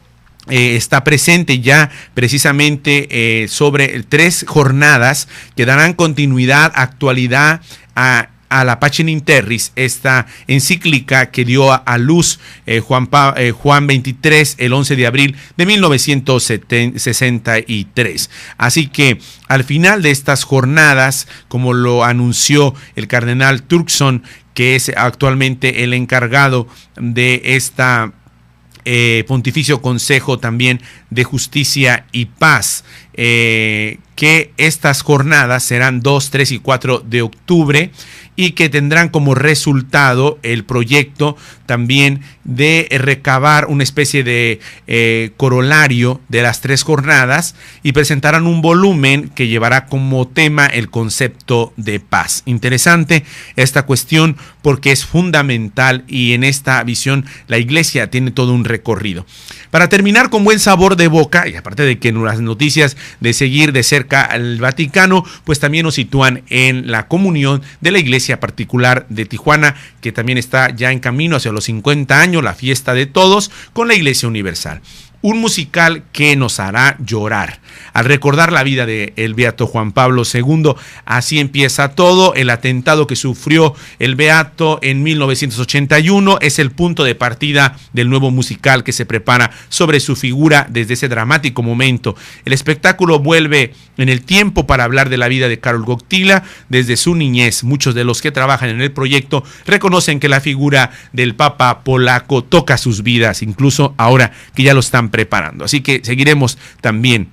está presente ya precisamente sobre 3 jornadas que darán continuidad, actualidad a la Pacem in Terris, esta encíclica que dio a luz Juan XXIII el 11 de abril de 1963. Así que al final de estas jornadas, como lo anunció el cardenal Turkson, que es actualmente el encargado de esta Pontificio Consejo también de Justicia y Paz, que estas jornadas serán 2, 3 y 4 de octubre y que tendrán como resultado el proyecto también de recabar una especie de corolario de las 3 jornadas y presentarán un volumen que llevará como tema el concepto de paz. Interesante esta cuestión porque es fundamental, y en esta visión la Iglesia tiene todo un recorrido. Para terminar con buen sabor de boca, y aparte de que en las noticias de seguir de cerca al Vaticano, pues también nos sitúan en la comunión de la Iglesia Particular de Tijuana, que también está ya en camino hacia los 50 años, la fiesta de todos, con la Iglesia Universal. Un musical que nos hará llorar al recordar la vida de el Beato Juan Pablo II. Así empieza todo. El atentado que sufrió el Beato en 1981 es el punto de partida del nuevo musical que se prepara sobre su figura desde ese dramático momento. El espectáculo vuelve en el tiempo para hablar de la vida de Karol Wojtyła desde su niñez. Muchos de los que trabajan en el proyecto reconocen que la figura del Papa polaco toca sus vidas, incluso ahora que ya lo están preparando. Así que seguiremos también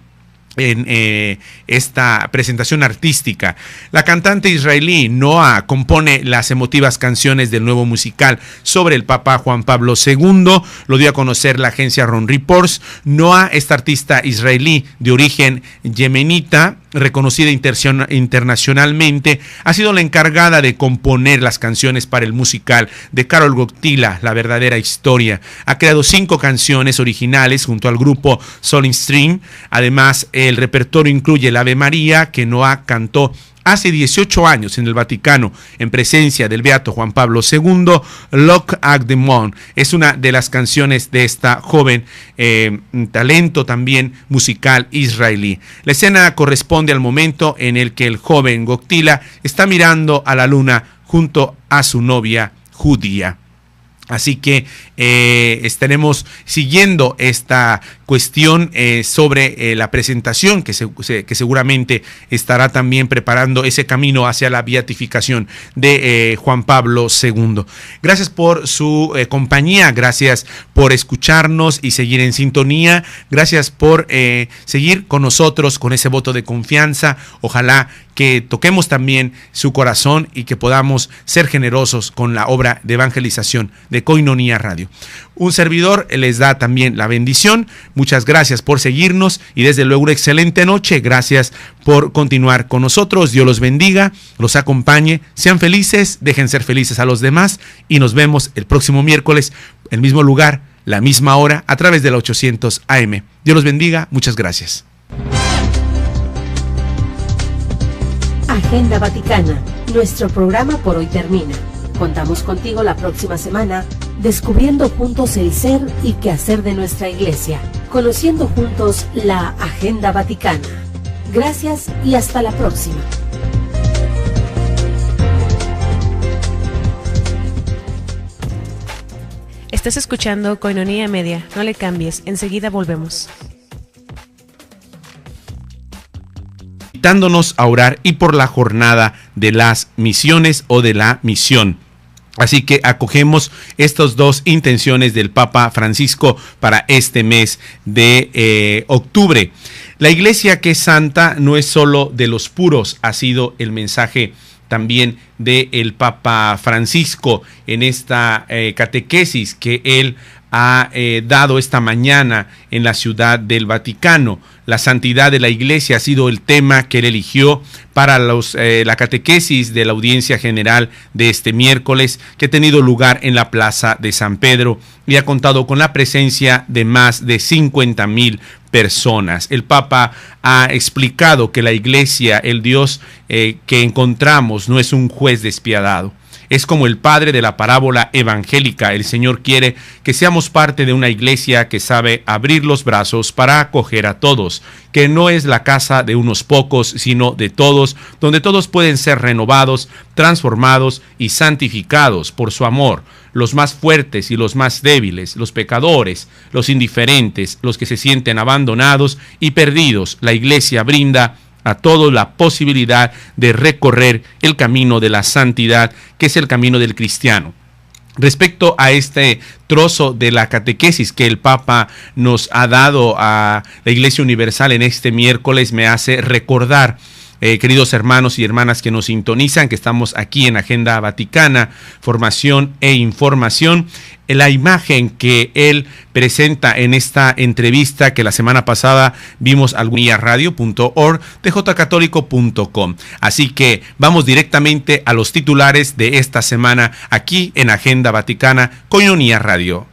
en esta presentación artística. La cantante israelí Noah compone las emotivas canciones del nuevo musical sobre el Papa Juan Pablo II. Lo dio a conocer la agencia Ron Reports. Noah, esta artista israelí de origen yemenita, reconocida internacionalmente, ha sido la encargada de componer las canciones para el musical de Karol Wojtyła, La verdadera historia. Ha creado 5 canciones originales junto al grupo Soul Stream. Además, el repertorio incluye el Ave María, que Noah cantó hace 18 años en el Vaticano en presencia del Beato Juan Pablo II. Look at the Moon es una de las canciones de esta joven talento también musical israelí. La escena corresponde al momento en el que el joven Wojtyła está mirando a la luna junto a su novia judía. Así que estaremos siguiendo esta cuestión sobre la presentación que seguramente estará también preparando ese camino hacia la beatificación de Juan Pablo II. Gracias por su compañía, gracias por escucharnos y seguir en sintonía, gracias por seguir con nosotros con ese voto de confianza. Ojalá que toquemos también su corazón y que podamos ser generosos con la obra de evangelización de Koinonia Radio. Un servidor les da también la bendición. Muchas gracias por seguirnos y desde luego una excelente noche. Gracias por continuar con nosotros. Dios los bendiga, los acompañe. Sean felices, dejen ser felices a los demás y nos vemos el próximo miércoles, el mismo lugar, la misma hora, a través de la 800 AM. Dios los bendiga. Muchas gracias. Agenda Vaticana. Nuestro programa por hoy termina. Contamos contigo la próxima semana, descubriendo juntos el ser y quehacer de nuestra Iglesia, conociendo juntos la Agenda Vaticana. Gracias y hasta la próxima. Estás escuchando Koinonia Media. No le cambies, enseguida volvemos. invitándonos a orar y por la jornada de las misiones o de la misión. Así que acogemos estas dos intenciones del Papa Francisco para este mes de octubre. La iglesia que es santa no es solo de los puros, ha sido el mensaje también del Papa Francisco en esta catequesis que él ha dado esta mañana en la Ciudad del Vaticano. La santidad de la Iglesia ha sido el tema que él eligió para la catequesis de la audiencia general de este miércoles, que ha tenido lugar en la Plaza de San Pedro y ha contado con la presencia de más de 50,000 personas. El Papa ha explicado que la Iglesia, el Dios que encontramos, no es un juez despiadado. Es como el padre de la parábola evangélica. El Señor quiere que seamos parte de una iglesia que sabe abrir los brazos para acoger a todos, que no es la casa de unos pocos, sino de todos, donde todos pueden ser renovados, transformados y santificados por su amor. Los más fuertes y los más débiles, los pecadores, los indiferentes, los que se sienten abandonados y perdidos. La iglesia brinda a todos la posibilidad de recorrer el camino de la santidad, que es el camino del cristiano. Respecto a este trozo de la catequesis que el Papa nos ha dado a la Iglesia Universal en este miércoles, me hace recordar, queridos hermanos y hermanas que nos sintonizan, que estamos aquí en Agenda Vaticana, Formación e Información, la imagen que él presenta en esta entrevista que la semana pasada vimos al radio.org, tjcatólico.com. Así que vamos directamente a los titulares de esta semana aquí en Agenda Vaticana, Koinonia Radio.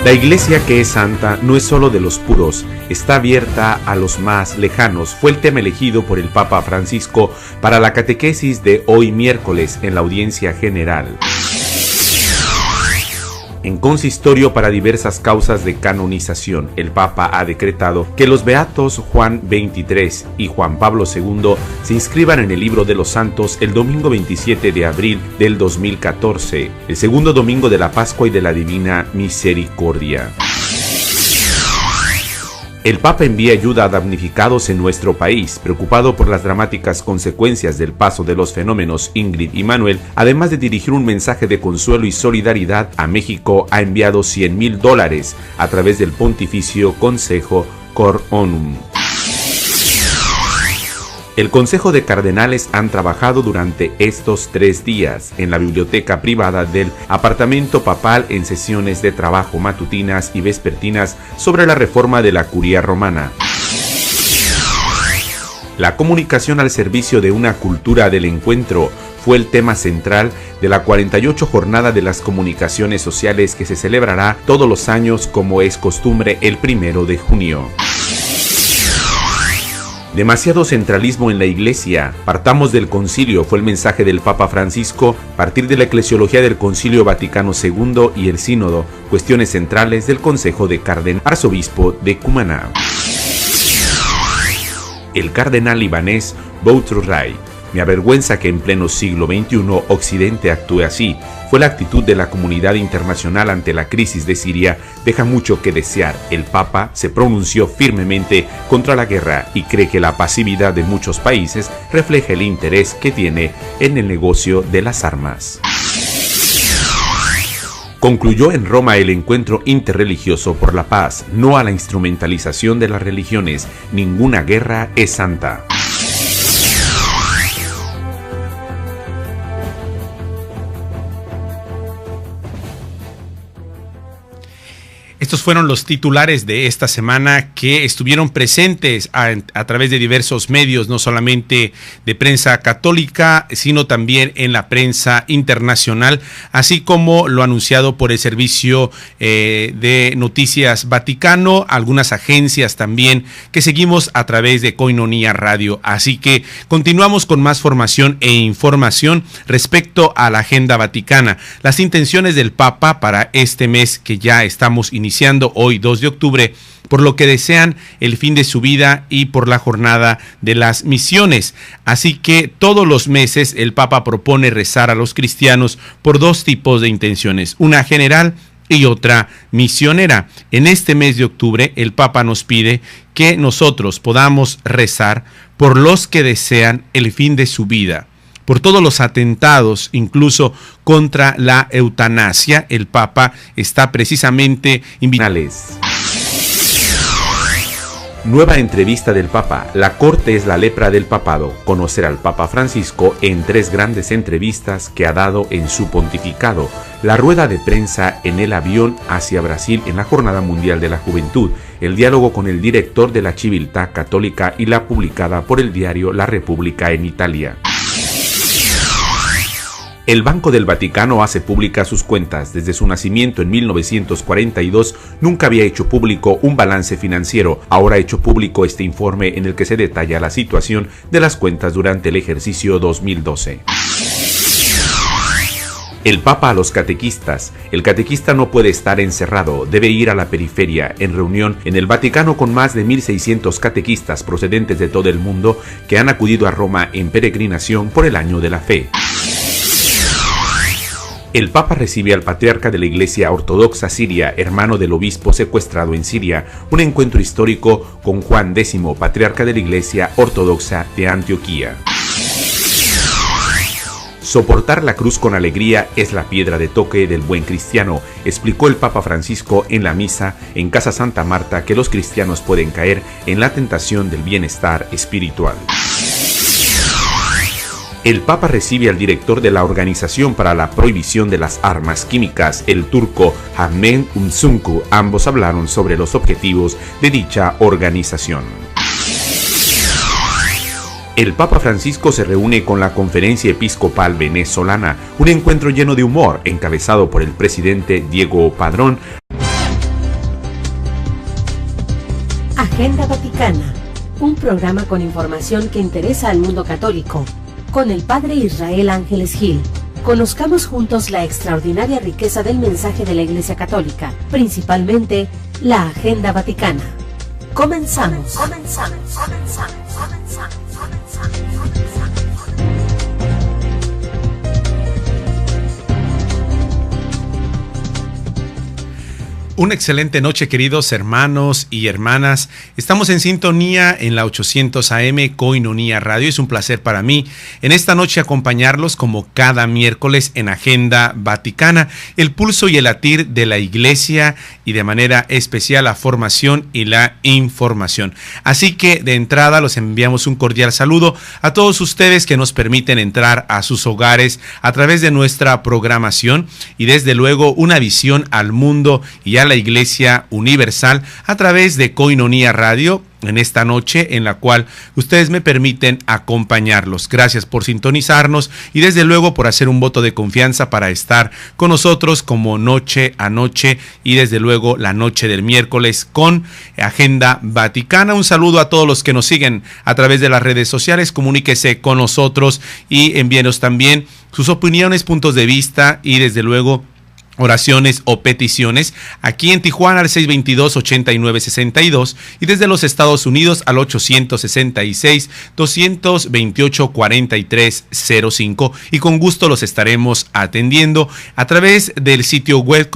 La iglesia que es santa no es solo de los puros, está abierta a los más lejanos. Fue el tema elegido por el Papa Francisco para la catequesis de hoy miércoles en la audiencia general. En consistorio para diversas causas de canonización, el Papa ha decretado que los beatos Juan XXIII y Juan Pablo II se inscriban en el libro de los santos el domingo 27 de abril del 2014, el segundo domingo de la Pascua y de la Divina Misericordia. El Papa envía ayuda a damnificados en nuestro país. Preocupado por las dramáticas consecuencias del paso de los fenómenos Ingrid y Manuel, además de dirigir un mensaje de consuelo y solidaridad a México, ha enviado $100,000 a través del Pontificio Consejo Cor Onum. El Consejo de Cardenales han trabajado durante estos 3 días en la biblioteca privada del apartamento papal en sesiones de trabajo matutinas y vespertinas sobre la reforma de la curia romana. La comunicación al servicio de una cultura del encuentro fue el tema central de la 48 jornada de las comunicaciones sociales que se celebrará todos los años como es costumbre el 1 de junio. Demasiado centralismo en la Iglesia. Partamos del concilio, fue el mensaje del Papa Francisco, partir de la eclesiología del Concilio Vaticano II y el Sínodo, cuestiones centrales del Consejo de Cardenales, arzobispo de Cumaná. El cardenal libanés Boutros-Ghali: me avergüenza que en pleno siglo XXI Occidente actúe así. Fue la actitud de la comunidad internacional ante la crisis de Siria, deja mucho que desear. El Papa se pronunció firmemente contra la guerra y cree que la pasividad de muchos países refleja el interés que tiene en el negocio de las armas. Concluyó en Roma el encuentro interreligioso por la paz, no a la instrumentalización de las religiones. Ninguna guerra es santa. Estos fueron los titulares de esta semana que estuvieron presentes a través de diversos medios, no solamente de prensa católica, sino también en la prensa internacional, así como lo anunciado por el Servicio de Noticias Vaticano, algunas agencias también que seguimos a través de Koinonia Radio. Así que continuamos con más formación e información respecto a la Agenda Vaticana, las intenciones del Papa para este mes que ya estamos iniciando hoy 2 de octubre, por lo que desean el fin de su vida y por la jornada de las misiones. Así que todos los meses el Papa propone rezar a los cristianos por 2 tipos de intenciones, una general y otra misionera. En este mes de octubre, el Papa nos pide que nosotros podamos rezar por los que desean el fin de su vida, por todos los atentados, incluso contra la eutanasia. El Papa está precisamente invitando. Nueva entrevista del Papa. La corte es la lepra del papado. Conocer al Papa Francisco en 3 grandes entrevistas que ha dado en su pontificado. La rueda de prensa en el avión hacia Brasil en la Jornada Mundial de la Juventud. El diálogo con el director de la Civiltà Católica y la publicada por el diario La Repubblica en Italia. El Banco del Vaticano hace públicas sus cuentas. Desde su nacimiento en 1942 nunca había hecho público un balance financiero. Ahora ha hecho público este informe en el que se detalla la situación de las cuentas durante el ejercicio 2012. El Papa a los catequistas. El catequista no puede estar encerrado, debe ir a la periferia. En reunión en el Vaticano con más de 1.600 catequistas procedentes de todo el mundo que han acudido a Roma en peregrinación por el Año de la Fe. El Papa recibe al patriarca de la Iglesia Ortodoxa Siria, hermano del obispo secuestrado en Siria, un encuentro histórico con Juan X, patriarca de la Iglesia Ortodoxa de Antioquía. Soportar la cruz con alegría es la piedra de toque del buen cristiano, explicó el Papa Francisco en la misa en Casa Santa Marta que los cristianos pueden caer en la tentación del bienestar espiritual. El Papa recibe al director de la Organización para la Prohibición de las Armas Químicas, el turco Ahmet Umsunku. Ambos hablaron sobre los objetivos de dicha organización. El Papa Francisco se reúne con la Conferencia Episcopal Venezolana, un encuentro lleno de humor, encabezado por el presidente Diego Padrón. Agenda Vaticana, un programa con información que interesa al mundo católico, con el Padre Israel Ángeles Gil. Conozcamos juntos la extraordinaria riqueza del mensaje de la Iglesia Católica, principalmente la Agenda Vaticana. Comenzamos. Una excelente noche, queridos hermanos y hermanas. Estamos en sintonía en la 800 AM Koinonia Radio. Es un placer para mí en esta noche acompañarlos como cada miércoles en Agenda Vaticana, el pulso y el latir de la Iglesia y de manera especial la formación y la información. Así que de entrada los enviamos un cordial saludo a todos ustedes que nos permiten entrar a sus hogares a través de nuestra programación y desde luego una visión al mundo y a la Iglesia Universal a través de Koinonia Radio en esta noche en la cual ustedes me permiten acompañarlos. Gracias por sintonizarnos y desde luego por hacer un voto de confianza para estar con nosotros como noche a noche y desde luego la noche del miércoles con Agenda Vaticana. Un saludo a todos los que nos siguen a través de las redes sociales. Comuníquese con nosotros y envíenos también sus opiniones, puntos de vista y desde luego oraciones o peticiones aquí en Tijuana al 622-8962 y desde los Estados Unidos al 866-228-4305 y con gusto los estaremos atendiendo a través del sitio web